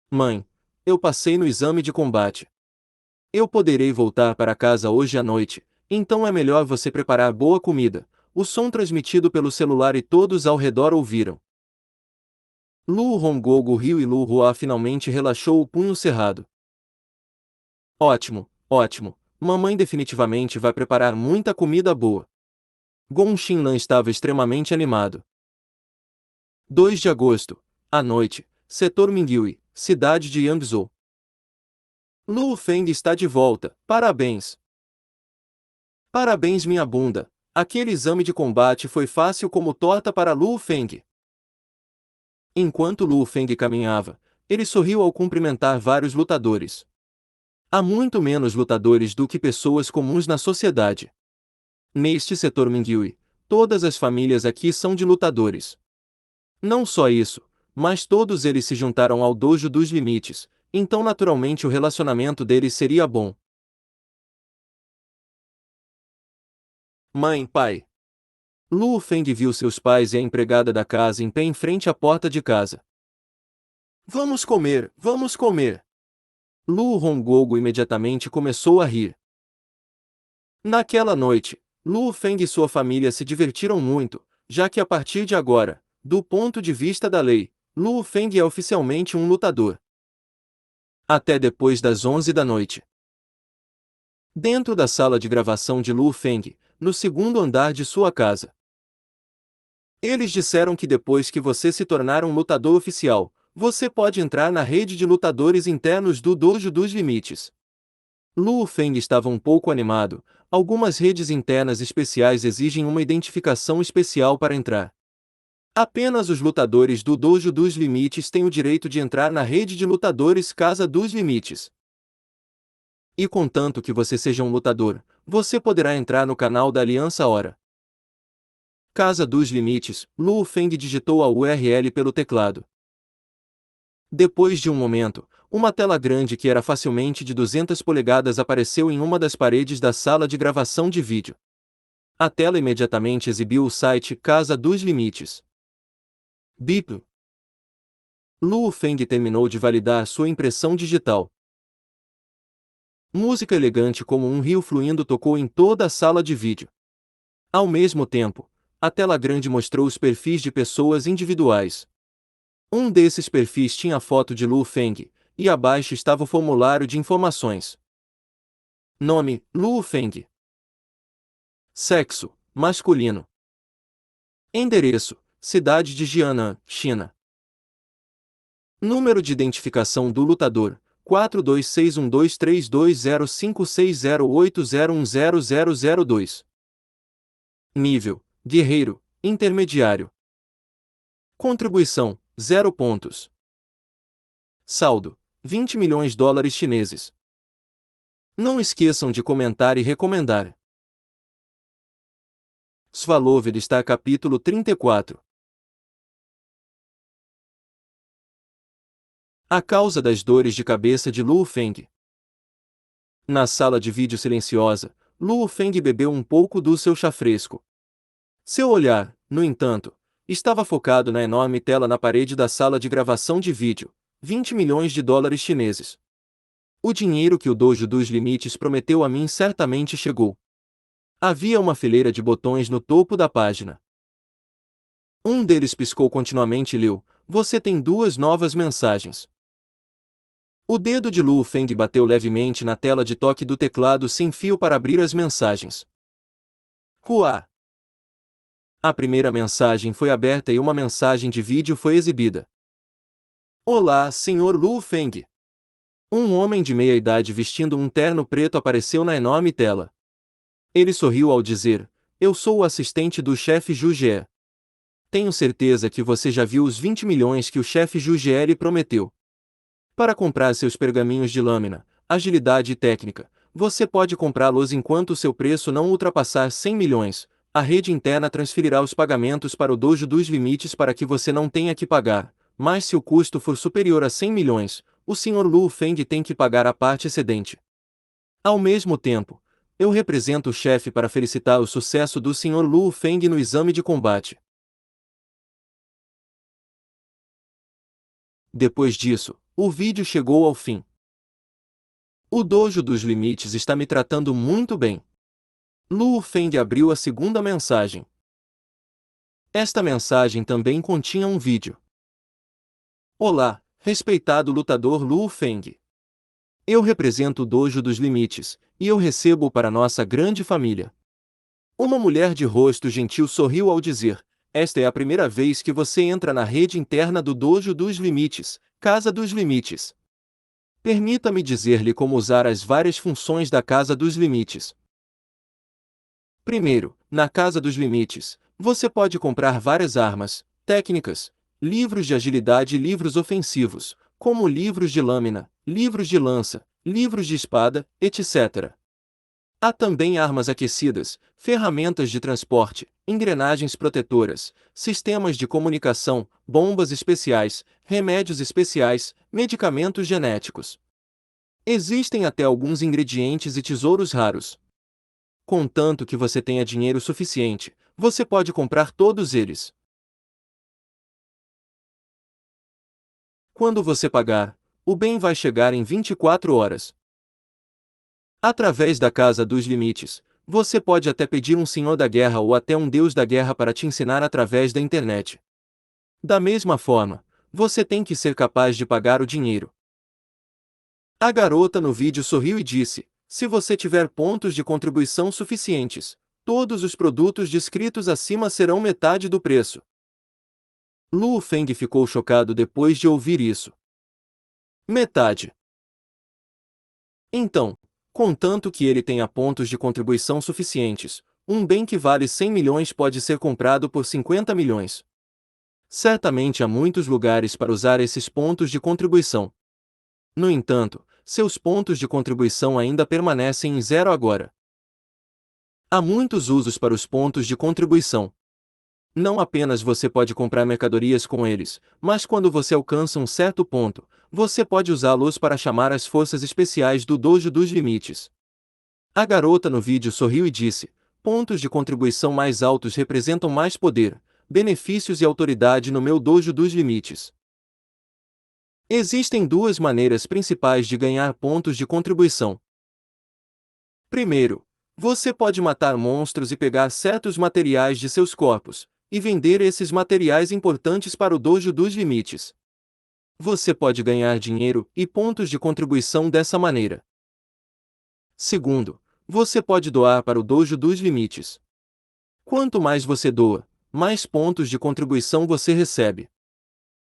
"Mãe, eu passei no exame de combate. Eu poderei voltar para casa hoje à noite, então é melhor você preparar boa comida." O som transmitido pelo celular e todos ao redor ouviram. Lu Honggogo riu e Lu Hua finalmente relaxou o punho cerrado. "Ótimo, ótimo. Mamãe definitivamente vai preparar muita comida boa." Gong Xinlan estava extremamente animado. 2 de agosto, à noite, setor Mingyue, cidade de Yangzhou. Lu Feng está de volta, parabéns! Parabéns minha bunda, aquele exame de combate foi fácil como torta para Lu Feng. Enquanto Lu Feng caminhava, ele sorriu ao cumprimentar vários lutadores. Há muito menos lutadores do que pessoas comuns na sociedade. Neste setor Mingyue, todas as famílias aqui são de lutadores. Não só isso, mas todos eles se juntaram ao dojo dos limites, então naturalmente o relacionamento deles seria bom. Mãe, pai. Lu Feng viu seus pais e a empregada da casa em pé em frente à porta de casa. Vamos comer, vamos comer! Lu Honggogo imediatamente começou a rir. Naquela noite, Lu Feng e sua família se divertiram muito, já que a partir de agora, do ponto de vista da lei, Lu Feng é oficialmente um lutador. Até depois das 11 da noite. Dentro da sala de gravação de Lu Feng, no segundo andar de sua casa. Eles disseram que depois que você se tornar um lutador oficial, você pode entrar na rede de lutadores internos do Dojo dos Limites. Lu Feng estava um pouco animado. Algumas redes internas especiais exigem uma identificação especial para entrar. Apenas os lutadores do Dojo dos Limites têm o direito de entrar na rede de lutadores Casa dos Limites. E contanto que você seja um lutador, você poderá entrar no canal da Aliança Hora. Casa dos Limites, Lu Feng digitou a URL pelo teclado. Depois de um momento, uma tela grande que era facilmente de 200 polegadas apareceu em uma das paredes da sala de gravação de vídeo. A tela imediatamente exibiu o site Casa dos Limites. Bip. Lu Feng terminou de validar sua impressão digital. Música elegante como um rio fluindo tocou em toda a sala de vídeo. Ao mesmo tempo, a tela grande mostrou os perfis de pessoas individuais. Um desses perfis tinha a foto de Lu Feng, e abaixo estava o formulário de informações. Nome: Lu Feng. Sexo: masculino. Endereço: cidade de Jianan, China. Número de identificação do lutador: 426123205608010002. Nível: guerreiro, intermediário. Contribuição: 0 pontos. Saldo: 20 milhões dólares chineses. Não esqueçam de comentar e recomendar. Svalovid está capítulo 34. A causa das dores de cabeça de Luo Feng. Na sala de vídeo silenciosa, Luo Feng bebeu um pouco do seu chá fresco. Seu olhar, no entanto, estava focado na enorme tela na parede da sala de gravação de vídeo, 20 milhões de dólares chineses. O dinheiro que o Dojo dos Limites prometeu a mim certamente chegou. Havia uma fileira de botões no topo da página. Um deles piscou continuamente e leu: "Você tem 2 novas mensagens." O dedo de Luo Feng bateu levemente na tela de toque do teclado sem fio para abrir as mensagens. Hua! A primeira mensagem foi aberta e uma mensagem de vídeo foi exibida. Olá, Sr. Luo Feng. Um homem de meia-idade vestindo um terno preto apareceu na enorme tela. Ele sorriu ao dizer: "Eu sou o assistente do chefe Zhu Jie. Tenho certeza que você já viu os 20 milhões que o chefe Zhu Jie lhe prometeu. Para comprar seus pergaminhos de lâmina, agilidade e técnica, você pode comprá-los enquanto o seu preço não ultrapassar 100 milhões. A rede interna transferirá os pagamentos para o Dojo dos Limites para que você não tenha que pagar, mas se o custo for superior a 100 milhões, o Sr. Luo Feng tem que pagar a parte excedente. Ao mesmo tempo, eu represento o chefe para felicitar o sucesso do Sr. Luo Feng no exame de combate." Depois disso, o vídeo chegou ao fim. O Dojo dos Limites está me tratando muito bem. Luo Feng abriu a segunda mensagem. Esta mensagem também continha um vídeo. Olá, respeitado lutador Luo Feng. Eu represento o Dojo dos Limites, e eu recebo-o para nossa grande família. Uma mulher de rosto gentil sorriu ao dizer: "Esta é a primeira vez que você entra na rede interna do Dojo dos Limites, Casa dos Limites. Permita-me dizer-lhe como usar as várias funções da Casa dos Limites. Primeiro, na Casa dos Limites, você pode comprar várias armas, técnicas, livros de agilidade e livros ofensivos, como livros de lâmina, livros de lança, livros de espada, etc. Há também armas aquecidas, ferramentas de transporte, engrenagens protetoras, sistemas de comunicação, bombas especiais, remédios especiais, medicamentos genéticos. Existem até alguns ingredientes e tesouros raros. Contanto que você tenha dinheiro suficiente, você pode comprar todos eles. Quando você pagar, o bem vai chegar em 24 horas. Através da Casa dos Limites, você pode até pedir um senhor da guerra ou até um deus da guerra para te ensinar através da internet. Da mesma forma, você tem que ser capaz de pagar o dinheiro. A garota no vídeo sorriu e disse: "Se você tiver pontos de contribuição suficientes, todos os produtos descritos acima serão metade do preço." Luo Feng ficou chocado depois de ouvir isso. Metade. Então, contanto que ele tenha pontos de contribuição suficientes, um bem que vale 100 milhões pode ser comprado por 50 milhões. Certamente há muitos lugares para usar esses pontos de contribuição. No entanto, seus pontos de contribuição ainda permanecem em zero agora. Há muitos usos para os pontos de contribuição. Não apenas você pode comprar mercadorias com eles, mas quando você alcança um certo ponto, você pode usá-los para chamar as forças especiais do Dojo dos Limites. A garota no vídeo sorriu e disse: "Pontos de contribuição mais altos representam mais poder, benefícios e autoridade no meu Dojo dos Limites." Existem 2 maneiras principais de ganhar pontos de contribuição. Primeiro, você pode matar monstros e pegar certos materiais de seus corpos, e vender esses materiais importantes para o Dojo dos Limites. Você pode ganhar dinheiro e pontos de contribuição dessa maneira. Segundo, você pode doar para o Dojo dos Limites. Quanto mais você doa, mais pontos de contribuição você recebe.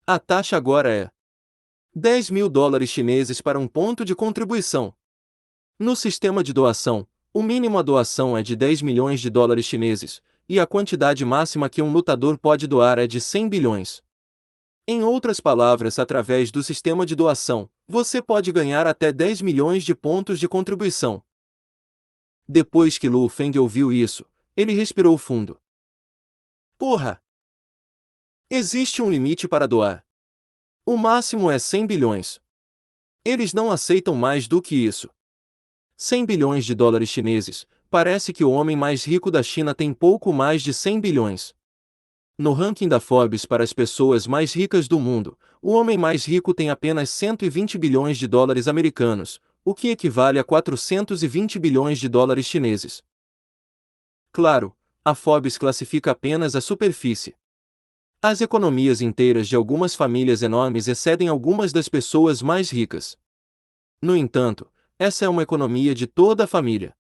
A taxa agora é 10 mil dólares chineses para um ponto de contribuição. No sistema de doação, o mínimo a doação é de 10 milhões de dólares chineses, e a quantidade máxima que um lutador pode doar é de 100 bilhões. Em outras palavras, através do sistema de doação, você pode ganhar até 10 milhões de pontos de contribuição. Depois que Lu Feng ouviu isso, ele respirou fundo. Porra! Existe um limite para doar. O máximo é 100 bilhões. Eles não aceitam mais do que isso. 100 bilhões de dólares chineses. Parece que o homem mais rico da China tem pouco mais de 100 bilhões. No ranking da Forbes para as pessoas mais ricas do mundo, o homem mais rico tem apenas 120 bilhões de dólares americanos, o que equivale a 420 bilhões de dólares chineses. Claro, a Forbes classifica apenas a superfície. As economias inteiras de algumas famílias enormes excedem algumas das pessoas mais ricas. No entanto, essa é uma economia de toda a família.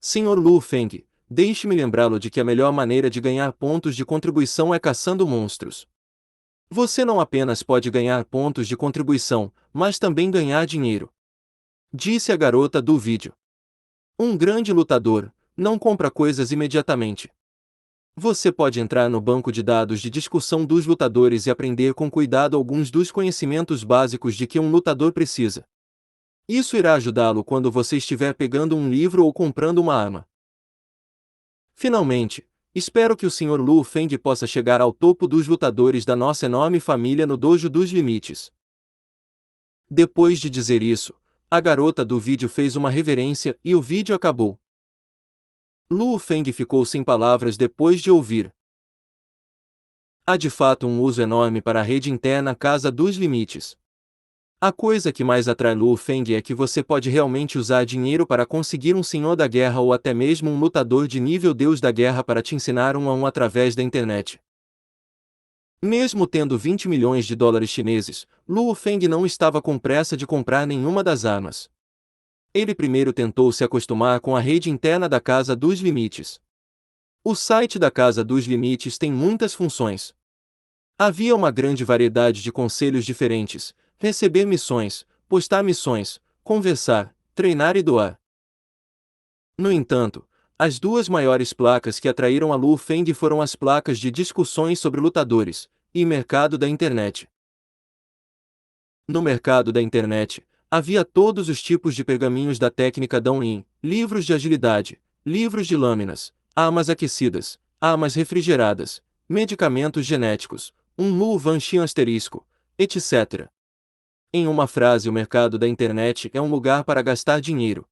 Sr. Lu Feng, deixe-me lembrá-lo de que a melhor maneira de ganhar pontos de contribuição é caçando monstros. Você não apenas pode ganhar pontos de contribuição, mas também ganhar dinheiro. Disse a garota do vídeo. Um grande lutador não compra coisas imediatamente. Você pode entrar no banco de dados de discussão dos lutadores e aprender com cuidado alguns dos conhecimentos básicos de que um lutador precisa. Isso irá ajudá-lo quando você estiver pegando um livro ou comprando uma arma. Finalmente, espero que o Sr. Lu Feng possa chegar ao topo dos lutadores da nossa enorme família no Dojo dos Limites. Depois de dizer isso, a garota do vídeo fez uma reverência e o vídeo acabou. Lu Feng ficou sem palavras depois de ouvir. Há de fato um uso enorme para a rede interna Casa dos Limites. A coisa que mais atrai Lu Feng é que você pode realmente usar dinheiro para conseguir um senhor da guerra ou até mesmo um lutador de nível Deus da guerra para te ensinar um a um através da internet. Mesmo tendo 20 milhões de dólares chineses, Lu Feng não estava com pressa de comprar nenhuma das armas. Ele primeiro tentou se acostumar com a rede interna da Casa dos Limites. O site da Casa dos Limites tem muitas funções. Havia uma grande variedade de conselhos diferentes: receber missões, postar missões, conversar, treinar e doar. No entanto, as duas maiores placas que atraíram a Lu Feng foram as placas de discussões sobre lutadores e mercado da internet. No mercado da internet, havia todos os tipos de pergaminhos da técnica Dong-in, livros de agilidade, livros de lâminas, armas aquecidas, armas refrigeradas, medicamentos genéticos, um Lu Vanxian asterisco, etc. Em uma frase, o mercado da internet é um lugar para gastar dinheiro.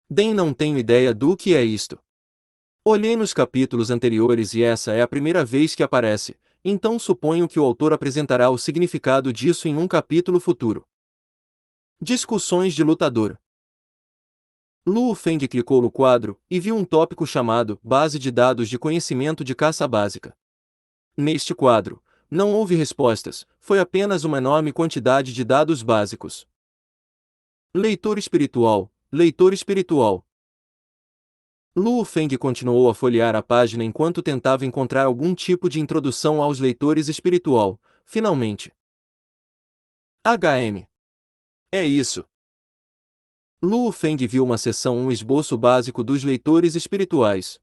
Bem, não tenho ideia do que é isto. Olhei nos capítulos anteriores e essa é a primeira vez que aparece, então suponho que o autor apresentará o significado disso em um capítulo futuro. Discussões de lutador. Lu Feng clicou no quadro e viu um tópico chamado Base de Dados de Conhecimento de Caça Básica. Neste quadro, não houve respostas, foi apenas uma enorme quantidade de dados básicos. Leitor espiritual, leitor espiritual. Lu Feng continuou a folhear a página enquanto tentava encontrar algum tipo de introdução aos leitores espiritual, finalmente. HM. É isso. Lu Feng viu uma seção um esboço básico dos leitores espirituais.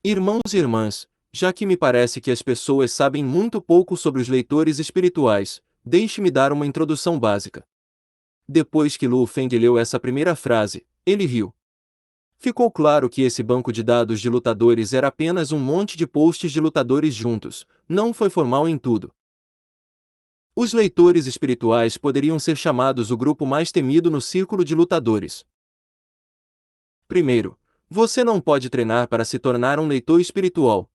Irmãos e irmãs, já que me parece que as pessoas sabem muito pouco sobre os leitores espirituais, deixe-me dar uma introdução básica. Depois que Lu Feng leu essa primeira frase, ele riu. Ficou claro que esse banco de dados de lutadores era apenas um monte de posts de lutadores juntos, não foi formal em tudo. Os leitores espirituais poderiam ser chamados o grupo mais temido no círculo de lutadores. Primeiro, você não pode treinar para se tornar um leitor espiritual.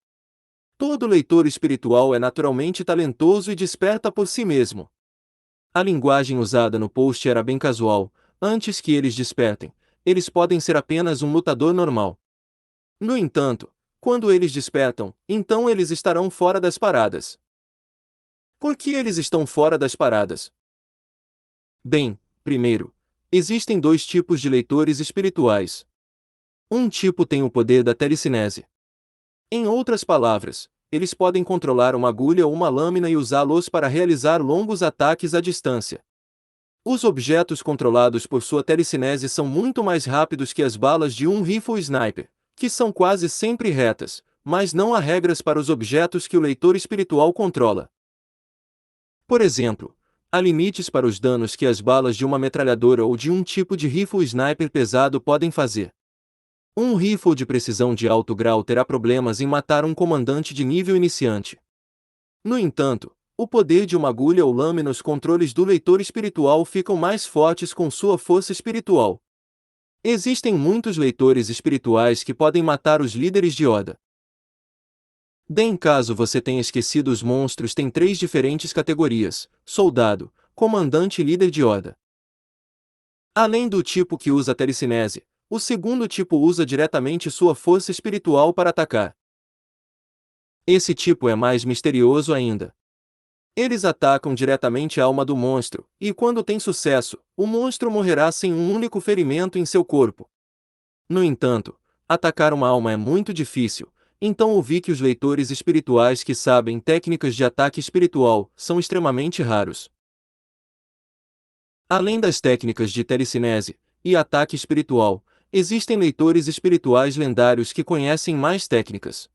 Todo leitor espiritual é naturalmente talentoso e desperta por si mesmo. A linguagem usada no post era bem casual: antes que eles despertem, eles podem ser apenas um lutador normal. No entanto, quando eles despertam, então eles estarão fora das paradas. Por que eles estão fora das paradas? Bem, primeiro, existem dois tipos de leitores espirituais. Um tipo tem o poder da telecinese. Em outras palavras, eles podem controlar uma agulha ou uma lâmina e usá-los para realizar longos ataques à distância. Os objetos controlados por sua telecinese são muito mais rápidos que as balas de um rifle sniper, que são quase sempre retas, mas não há regras para os objetos que o leitor espiritual controla. Por exemplo, há limites para os danos que as balas de uma metralhadora ou de um tipo de rifle sniper pesado podem fazer. Um rifle de precisão de alto grau terá problemas em matar um comandante de nível iniciante. No entanto, o poder de uma agulha ou lâmina nos controles do leitor espiritual ficam mais fortes com sua força espiritual. Existem muitos leitores espirituais que podem matar os líderes de horda. Em caso você tenha esquecido, os monstros têm 3 diferentes categorias: soldado, comandante e líder de horda. Além do tipo que usa telecinese, o segundo tipo usa diretamente sua força espiritual para atacar. Esse tipo é mais misterioso ainda. Eles atacam diretamente a alma do monstro, e quando tem sucesso, o monstro morrerá sem um único ferimento em seu corpo. No entanto, atacar uma alma é muito difícil, então ouvi que os leitores espirituais que sabem técnicas de ataque espiritual são extremamente raros. Além das técnicas de telecinese e ataque espiritual, existem leitores espirituais lendários que conhecem mais técnicas.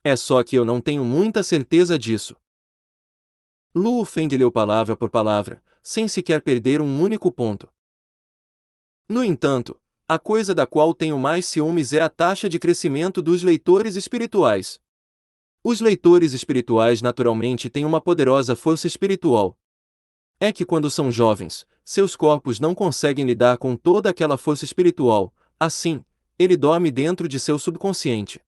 É só que eu não tenho muita certeza disso. Luo Feng leu palavra por palavra, sem sequer perder um único ponto. No entanto, a coisa da qual tenho mais ciúmes é a taxa de crescimento dos leitores espirituais. Os leitores espirituais naturalmente têm uma poderosa força espiritual. É que quando são jovens, seus corpos não conseguem lidar com toda aquela força espiritual, assim, ele dorme dentro de seu subconsciente.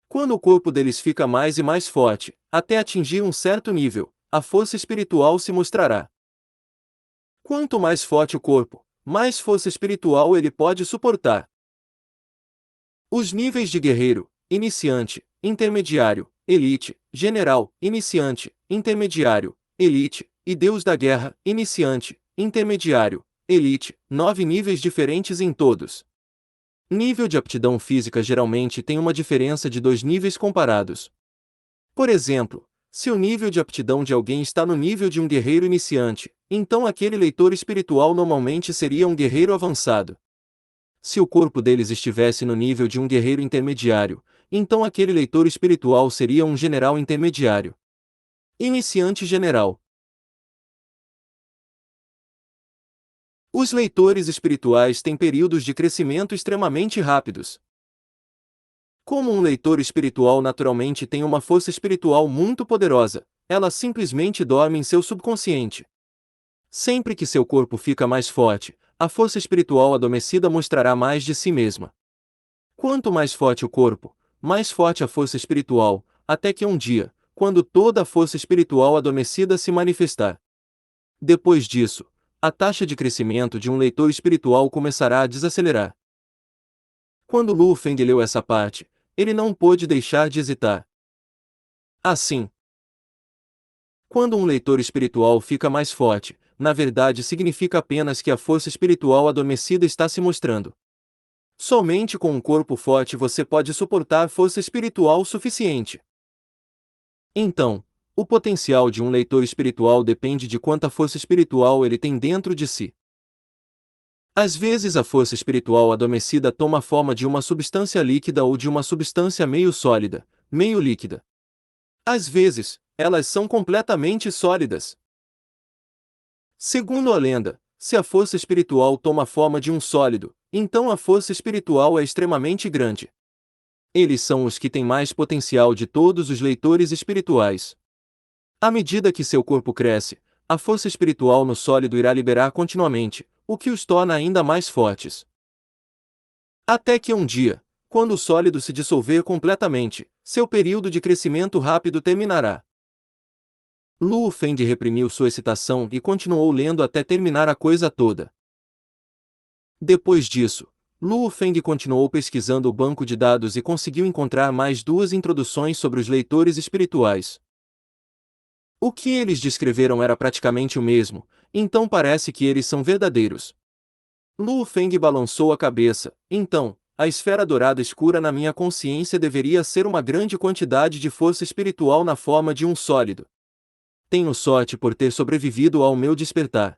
Quando o corpo deles fica mais e mais forte, até atingir um certo nível, a força espiritual se mostrará. Quanto mais forte o corpo, mais força espiritual ele pode suportar. Os níveis de guerreiro, iniciante, intermediário, elite, general, iniciante, intermediário, elite, e deus da guerra, iniciante, intermediário, elite, 9 níveis diferentes em todos. Nível de aptidão física geralmente tem uma diferença de 2 níveis comparados. Por exemplo, se o nível de aptidão de alguém está no nível de um guerreiro iniciante, então aquele leitor espiritual normalmente seria um guerreiro avançado. Se o corpo deles estivesse no nível de um guerreiro intermediário, então aquele leitor espiritual seria um general intermediário. Iniciante general. Os leitores espirituais têm períodos de crescimento extremamente rápidos. Como um leitor espiritual naturalmente tem uma força espiritual muito poderosa, ela simplesmente dorme em seu subconsciente. Sempre que seu corpo fica mais forte, a força espiritual adormecida mostrará mais de si mesma. Quanto mais forte o corpo, mais forte a força espiritual, até que um dia, quando toda a força espiritual adormecida se manifestar. Depois disso, a taxa de crescimento de um leitor espiritual começará a desacelerar. Quando Lu Feng leu essa parte, ele não pôde deixar de hesitar. Assim, quando um leitor espiritual fica mais forte, na verdade significa apenas que a força espiritual adormecida está se mostrando. Somente com um corpo forte você pode suportar força espiritual suficiente. Então, o potencial de um leitor espiritual depende de quanta força espiritual ele tem dentro de si. Às vezes a força espiritual adormecida toma a forma de uma substância líquida ou de uma substância meio sólida, meio líquida. Às vezes, elas são completamente sólidas. Segundo a lenda, se a força espiritual toma a forma de um sólido, então a força espiritual é extremamente grande. Eles são os que têm mais potencial de todos os leitores espirituais. À medida que seu corpo cresce, a força espiritual no sólido irá liberar continuamente, o que os torna ainda mais fortes. Até que um dia, quando o sólido se dissolver completamente, seu período de crescimento rápido terminará. Luo Feng reprimiu sua excitação e continuou lendo até terminar a coisa toda. Depois disso, Luo Feng continuou pesquisando o banco de dados e conseguiu encontrar mais 2 introduções sobre os leitores espirituais. O que eles descreveram era praticamente o mesmo, então parece que eles são verdadeiros. Luo Feng balançou a cabeça. Então, a esfera dourada escura na minha consciência deveria ser uma grande quantidade de força espiritual na forma de um sólido. Tenho sorte por ter sobrevivido ao meu despertar.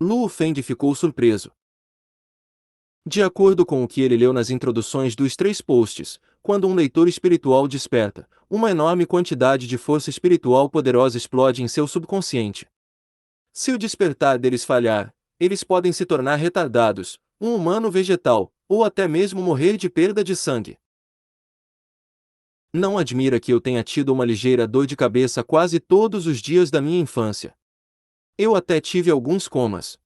Luo Feng ficou surpreso. De acordo com o que ele leu nas introduções dos 3 posts, quando um leitor espiritual desperta, uma enorme quantidade de força espiritual poderosa explode em seu subconsciente. Se o despertar deles falhar, eles podem se tornar retardados, um humano vegetal, ou até mesmo morrer de perda de sangue. Não admira que eu tenha tido uma ligeira dor de cabeça quase todos os dias da minha infância. Eu até tive alguns comas.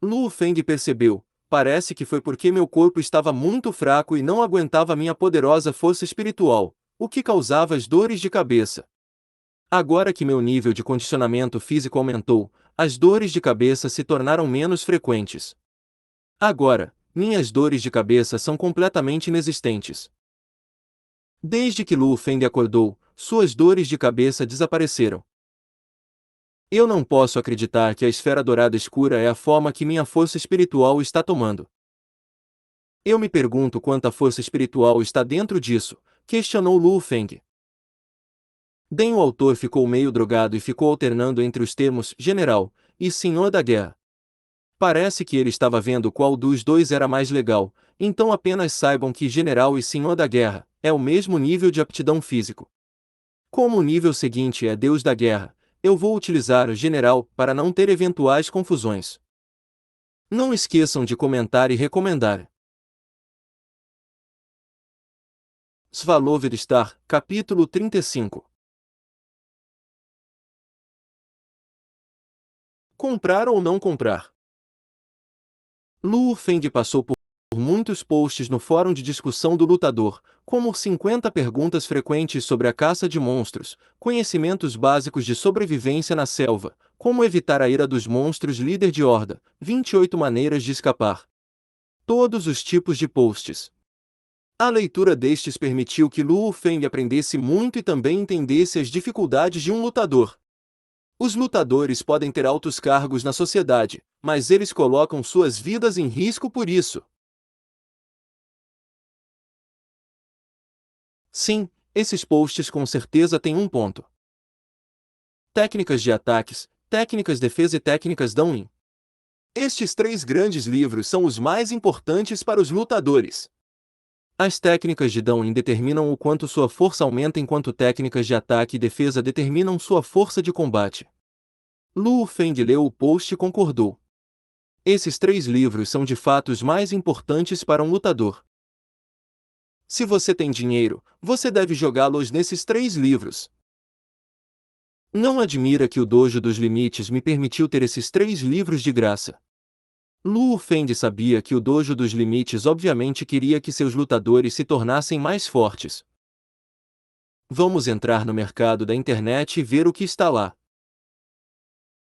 Lu Feng percebeu, parece que foi porque meu corpo estava muito fraco e não aguentava minha poderosa força espiritual, o que causava as dores de cabeça. Agora que meu nível de condicionamento físico aumentou, as dores de cabeça se tornaram menos frequentes. Agora, minhas dores de cabeça são completamente inexistentes. Desde que Lu Feng acordou, suas dores de cabeça desapareceram. Eu não posso acreditar que a esfera dourada escura é a forma que minha força espiritual está tomando. Eu me pergunto quanta força espiritual está dentro disso, questionou Lu Feng. Den, o autor, ficou meio drogado e ficou alternando entre os termos general e senhor da guerra. Parece que ele estava vendo qual dos dois era mais legal, então apenas saibam que general e senhor da guerra é o mesmo nível de aptidão físico. Como o nível seguinte é Deus da guerra, eu vou utilizar o general para não ter eventuais confusões. Não esqueçam de comentar e recomendar. Svalovedstar, capítulo 35. Comprar ou não comprar? Lu Feng passou por muitos posts no fórum de discussão do lutador, como 50 perguntas frequentes sobre a caça de monstros, conhecimentos básicos de sobrevivência na selva, como evitar a ira dos monstros líder de horda, 28 maneiras de escapar. Todos os tipos de posts. A leitura destes permitiu que Lu Feng aprendesse muito e também entendesse as dificuldades de um lutador. Os lutadores podem ter altos cargos na sociedade, mas eles colocam suas vidas em risco por isso. Sim, esses posts com certeza têm um ponto. Técnicas de ataques, técnicas de defesa e técnicas Downing. Estes 3 grandes livros são os mais importantes para os lutadores. As técnicas de Downing determinam o quanto sua força aumenta, enquanto técnicas de ataque e defesa determinam sua força de combate. Lu Feng leu o post e concordou. Esses 3 livros são de fato os mais importantes para um lutador. Se você tem dinheiro, você deve jogá-los nesses 3 livros. Não admira que o Dojo dos Limites me permitiu ter esses 3 livros de graça. Lu Feng sabia que o Dojo dos Limites obviamente queria que seus lutadores se tornassem mais fortes. Vamos entrar no mercado da internet e ver o que está lá.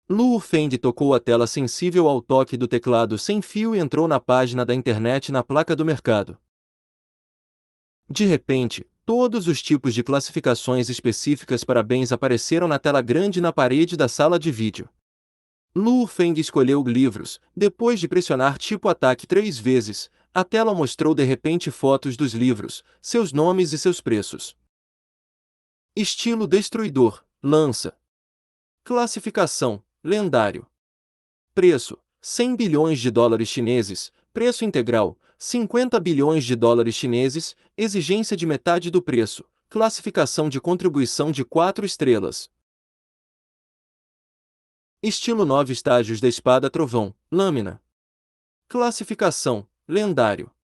Lu Feng tocou a tela sensível ao toque do teclado sem fio e entrou na página da internet na placa do mercado. De repente, todos os tipos de classificações específicas para bens apareceram na tela grande na parede da sala de vídeo. Lu Feng escolheu livros. Depois de pressionar tipo ataque 3 vezes, a tela mostrou de repente fotos dos livros, seus nomes e seus preços. Estilo destruidor, lança. Classificação, lendário. Preço, 100 bilhões de dólares chineses, preço integral, 50 bilhões de dólares chineses, exigência de metade do preço, classificação de contribuição de 4 estrelas. Estilo 9 estágios da espada trovão, lâmina. Classificação, lendário.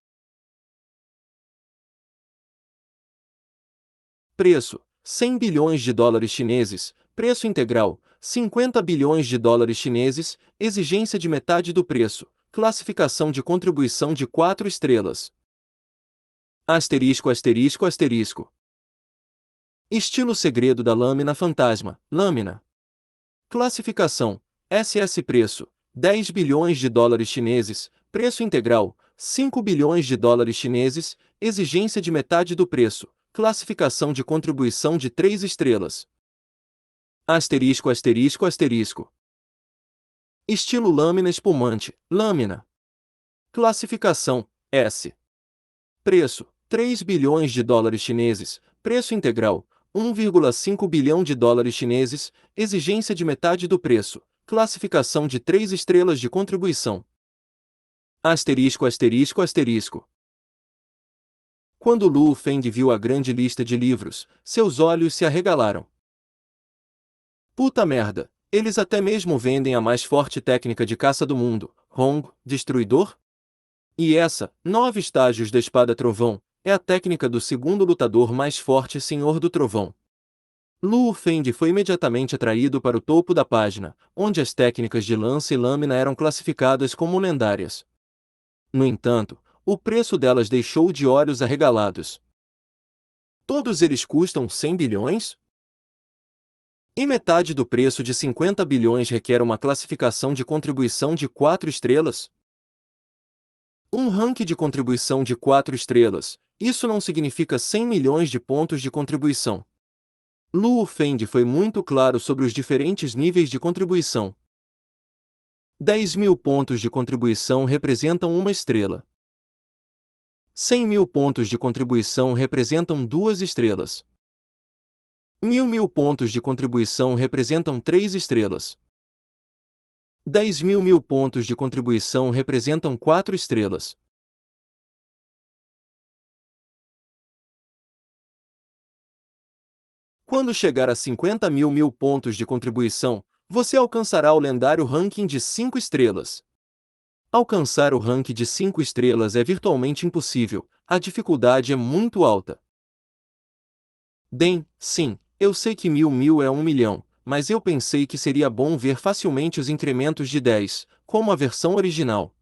Preço, 100 bilhões de dólares chineses, preço integral, 50 bilhões de dólares chineses, exigência de metade do preço, classificação de contribuição de 4 estrelas. Asterisco asterisco asterisco. Estilo segredo da lâmina fantasma, lâmina. Classificação, SS preço, 10 bilhões de dólares chineses, preço integral, 5 bilhões de dólares chineses, exigência de metade do preço, classificação de contribuição de 3 estrelas. Asterisco asterisco asterisco. Estilo lâmina espumante, lâmina. Classificação, S. Preço, 3 bilhões de dólares chineses, preço integral, 1,5 bilhão de dólares chineses, exigência de metade do preço, classificação de 3 estrelas de contribuição. Asterisco, asterisco, asterisco. Quando Luo Feng viu a grande lista de livros, seus olhos se arregalaram. Puta merda! Eles até mesmo vendem a mais forte técnica de caça do mundo, Hong, Destruidor? E essa, 9 estágios da Espada Trovão, é a técnica do segundo lutador mais forte Senhor do Trovão. Luo Feng foi imediatamente atraído para o topo da página, onde as técnicas de lança e lâmina eram classificadas como lendárias. No entanto, o preço delas deixou de olhos arregalados. Todos eles custam 100 bilhões? E metade do preço de 50 bilhões requer uma classificação de contribuição de 4 estrelas? Um ranking de contribuição de 4 estrelas, isso não significa 100 milhões de pontos de contribuição. Luo Feng foi muito claro sobre os diferentes níveis de contribuição. 10.000 pontos de contribuição representam uma estrela. 100.000 pontos de contribuição representam 2 estrelas. 1.000 pontos de contribuição representam 3 estrelas. 10.000 pontos de contribuição representam 4 estrelas. Quando chegar a 50.000 pontos de contribuição, você alcançará o lendário ranking de 5 estrelas. Alcançar o ranking de 5 estrelas é virtualmente impossível, a dificuldade é muito alta. Sim, eu sei que 1.000 é 1 milhão, mas eu pensei que seria bom ver facilmente os incrementos de 10, como a versão original.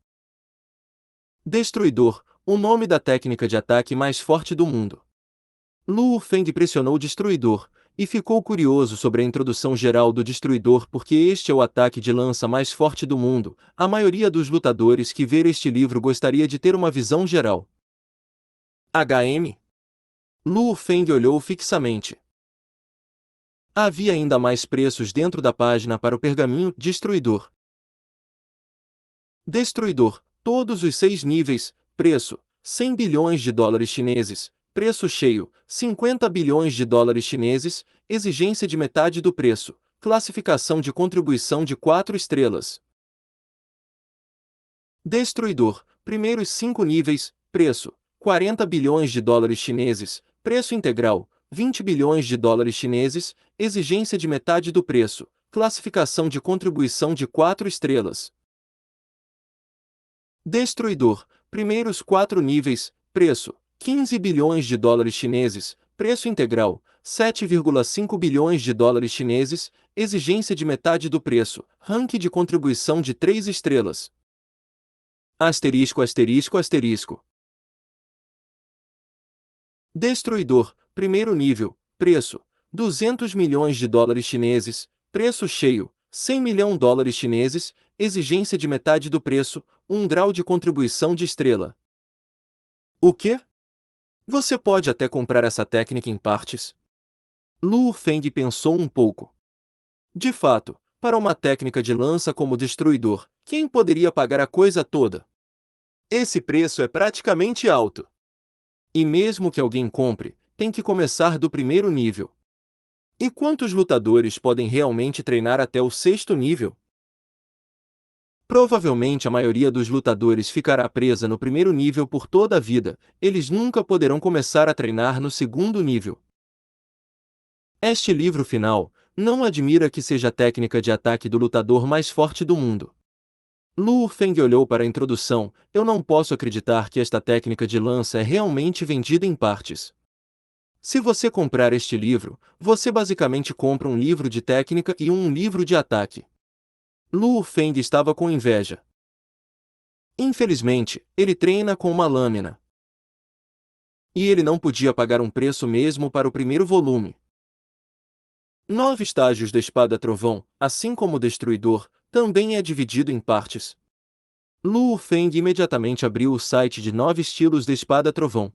Destruidor, o nome da técnica de ataque mais forte do mundo. Luo Feng pressionou Destruidor, e ficou curioso sobre a introdução geral do Destruidor porque este é o ataque de lança mais forte do mundo. A maioria dos lutadores que ver este livro gostaria de ter uma visão geral. HM? Luo Feng olhou fixamente. Havia ainda mais preços dentro da página para o pergaminho Destruidor. Destruidor, todos os 6 níveis, preço, 100 bilhões de dólares chineses, preço cheio, 50 bilhões de dólares chineses, exigência de metade do preço, classificação de contribuição de 4 estrelas. Destruidor, primeiros 5 níveis, preço, 40 bilhões de dólares chineses, preço integral, 20 bilhões de dólares chineses, exigência de metade do preço, classificação de contribuição de 4 estrelas. Destruidor, primeiros 4 níveis, preço, 15 bilhões de dólares chineses, preço integral, 7,5 bilhões de dólares chineses, exigência de metade do preço, ranking de contribuição de 3 estrelas. Asterisco, asterisco, asterisco. Destruidor, primeiro nível, preço, 200 milhões de dólares chineses, preço cheio, 100 milhões dólares chineses, exigência de metade do preço, 1 grau de contribuição de estrela. O quê? Você pode até comprar essa técnica em partes? Luo Feng pensou um pouco. De fato, para uma técnica de lança como Destruidor, quem poderia pagar a coisa toda? Esse preço é praticamente alto. E mesmo que alguém compre, tem que começar do primeiro nível. E quantos lutadores podem realmente treinar até o 6º nível? Provavelmente a maioria dos lutadores ficará presa no primeiro nível por toda a vida, eles nunca poderão começar a treinar no 2º nível. Este livro final, não admira que seja a técnica de ataque do lutador mais forte do mundo. Luo Feng olhou para a introdução, eu não posso acreditar que esta técnica de lança é realmente vendida em partes. Se você comprar este livro, você basicamente compra um livro de técnica e um livro de ataque. Luo Feng estava com inveja. Infelizmente, ele treina com uma lâmina. E ele não podia pagar um preço mesmo para o primeiro volume. 9 estágios da Espada Trovão, assim como o Destruidor, também é dividido em partes. Luo Feng imediatamente abriu o site de 9 estilos da Espada Trovão.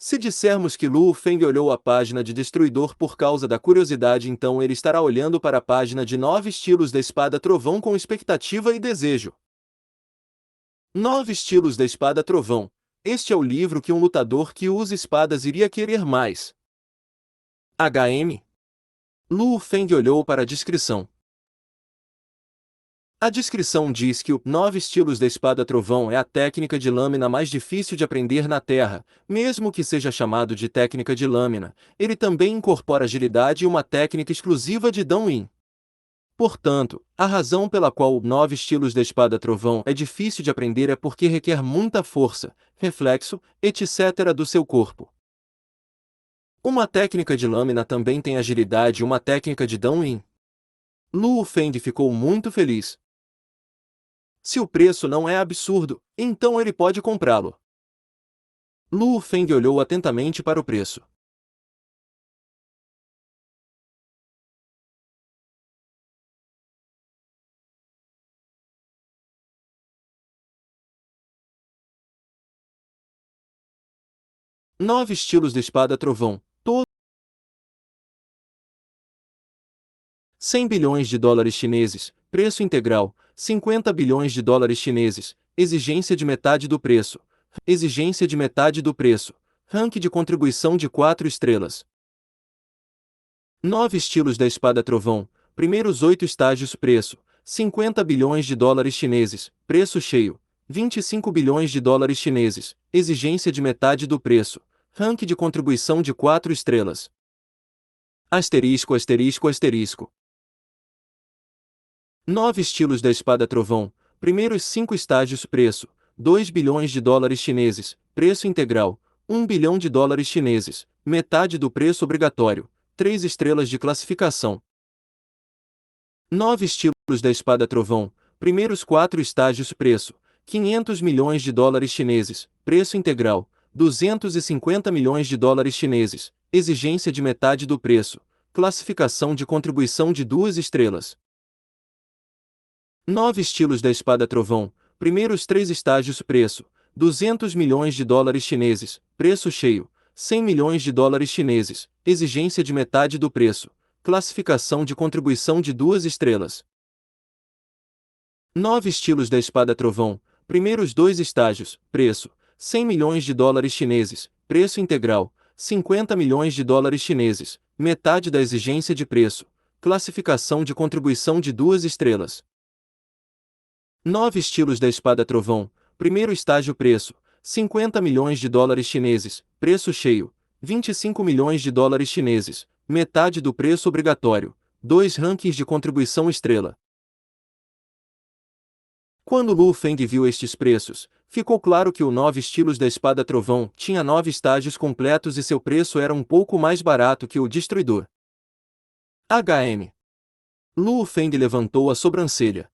Se dissermos que Luo Feng olhou a página de Destruidor por causa da curiosidade, então ele estará olhando para a página de 9 estilos da Espada Trovão com expectativa e desejo. 9 estilos da Espada Trovão. Este é o livro que um lutador que usa espadas iria querer mais. HM? Luo Feng olhou para a descrição. A descrição diz que o 9 estilos da espada trovão é a técnica de lâmina mais difícil de aprender na Terra, mesmo que seja chamado de técnica de lâmina, ele também incorpora agilidade e uma técnica exclusiva de Dão-In. Portanto, a razão pela qual o 9 estilos da espada trovão é difícil de aprender é porque requer muita força, reflexo, etc. do seu corpo. Uma técnica de lâmina também tem agilidade e uma técnica de Dão-In. Luo Feng ficou muito feliz. Se o preço não é absurdo, então ele pode comprá-lo. Luo Feng olhou atentamente para o preço. Nove estilos de espada trovão, todo 100 bilhões de dólares chineses, preço integral, 50 bilhões de dólares chineses, exigência de metade do preço, exigência de metade do preço, ranking de contribuição de 4 estrelas. 9 estilos da espada trovão, primeiros 8 estágios preço, 50 bilhões de dólares chineses, preço cheio, 25 bilhões de dólares chineses, exigência de metade do preço, ranking de contribuição de 4 estrelas. Asterisco asterisco asterisco. 9 estilos da espada trovão, primeiros 5 estágios preço, 2 bilhões de dólares chineses, preço integral, 1 bilhão de dólares chineses, metade do preço obrigatório, 3 estrelas de classificação. 9 estilos da espada trovão, primeiros 4 estágios preço, 500 milhões de dólares chineses, preço integral, 250 milhões de dólares chineses, exigência de metade do preço, classificação de contribuição de 2 estrelas. 9 estilos da espada trovão, primeiros 3 estágios preço, 200 milhões de dólares chineses, preço cheio, 100 milhões de dólares chineses, exigência de metade do preço, classificação de contribuição de 2 estrelas. 9 estilos da espada trovão, primeiros 2 estágios, preço, 100 milhões de dólares chineses, preço integral, 50 milhões de dólares chineses, metade da exigência de preço, classificação de contribuição de 2 estrelas. 9 estilos da espada trovão, primeiro estágio preço, 50 milhões de dólares chineses, preço cheio, 25 milhões de dólares chineses, metade do preço obrigatório, 2 rankings de contribuição estrela. Quando Luo Feng viu estes preços, ficou claro que o 9 estilos da espada trovão tinha 9 estágios completos e seu preço era um pouco mais barato que o destruidor. HM. Luo Feng levantou a sobrancelha.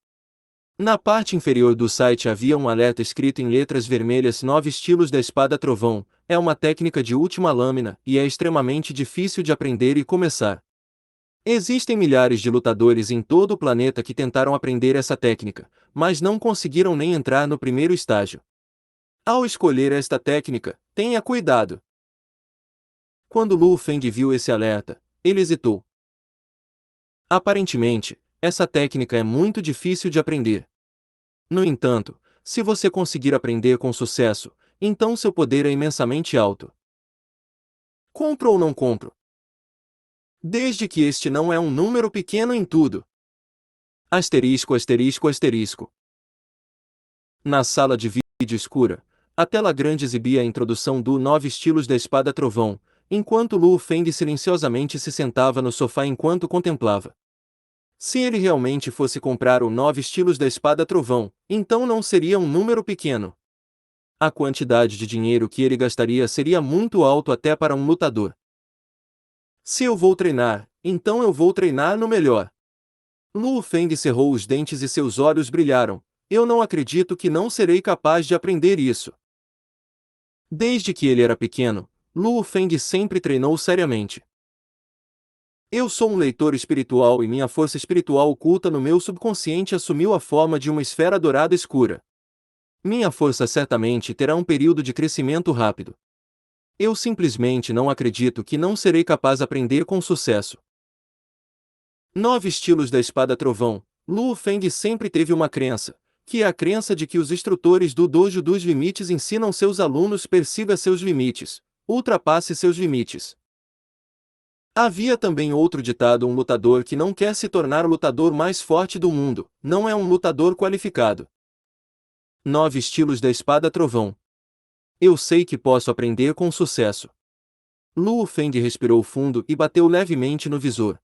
Na parte inferior do site havia um alerta escrito em letras vermelhas: 9 estilos da espada trovão, é uma técnica de última lâmina e é extremamente difícil de aprender e começar. Existem milhares de lutadores em todo o planeta que tentaram aprender essa técnica, mas não conseguiram nem entrar no primeiro estágio. Ao escolher esta técnica, tenha cuidado. Quando Luo Feng viu esse alerta, ele hesitou. Aparentemente, essa técnica é muito difícil de aprender. No entanto, se você conseguir aprender com sucesso, então seu poder é imensamente alto. Compro ou não compro? Desde que este não é um número pequeno em tudo. Asterisco asterisco asterisco. Na sala de vídeo escura, a tela grande exibia a introdução do 9 estilos da espada trovão, enquanto Luo Feng silenciosamente se sentava no sofá enquanto contemplava. Se ele realmente fosse comprar o 9 estilos da espada trovão, então não seria um número pequeno. A quantidade de dinheiro que ele gastaria seria muito alto até para um lutador. Se eu vou treinar, então eu vou treinar no melhor. Luo Feng cerrou os dentes e seus olhos brilharam. Eu não acredito que não serei capaz de aprender isso. Desde que ele era pequeno, Luo Feng sempre treinou seriamente. Eu sou um leitor espiritual e minha força espiritual oculta no meu subconsciente assumiu a forma de uma esfera dourada escura. Minha força certamente terá um período de crescimento rápido. Eu simplesmente não acredito que não serei capaz de aprender com sucesso. 9 estilos da espada trovão. Luo Feng sempre teve uma crença, que é a crença de que os instrutores do Dojo dos Limites ensinam seus alunos: persiga seus limites, ultrapasse seus limites. Havia também outro ditado: um lutador que não quer se tornar o lutador mais forte do mundo, não é um lutador qualificado. 9 estilos da espada trovão. Eu sei que posso aprender com sucesso. Luo Feng respirou fundo e bateu levemente no visor.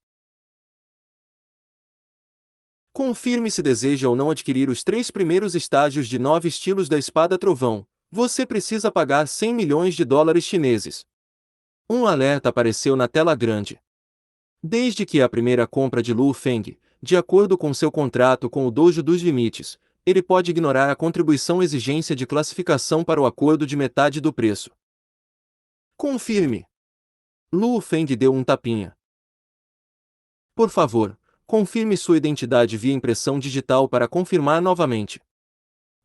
Confirme se deseja ou não adquirir os 3 primeiros estágios de 9 estilos da espada trovão. Você precisa pagar 100 milhões de dólares chineses. Um alerta apareceu na tela grande. Desde que a primeira compra de Luo Feng, de acordo com seu contrato com o Dojo dos Limites, ele pode ignorar a contribuição exigência de classificação para o acordo de metade do preço. Confirme. Luo Feng deu um tapinha. Por favor, confirme sua identidade via impressão digital para confirmar novamente.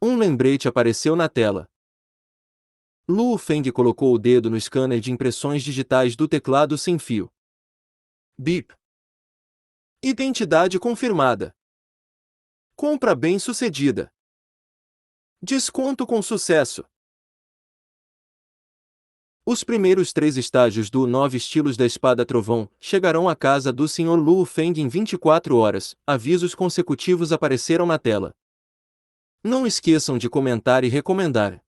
Um lembrete apareceu na tela. Luo Feng colocou o dedo no scanner de impressões digitais do teclado sem fio. Bip. Identidade confirmada. Compra bem-sucedida. Desconto com sucesso. Os primeiros 3 estágios do 9 estilos da espada trovão chegarão à casa do Sr. Luo Feng em 24 horas. Avisos consecutivos apareceram na tela. Não esqueçam de comentar e recomendar.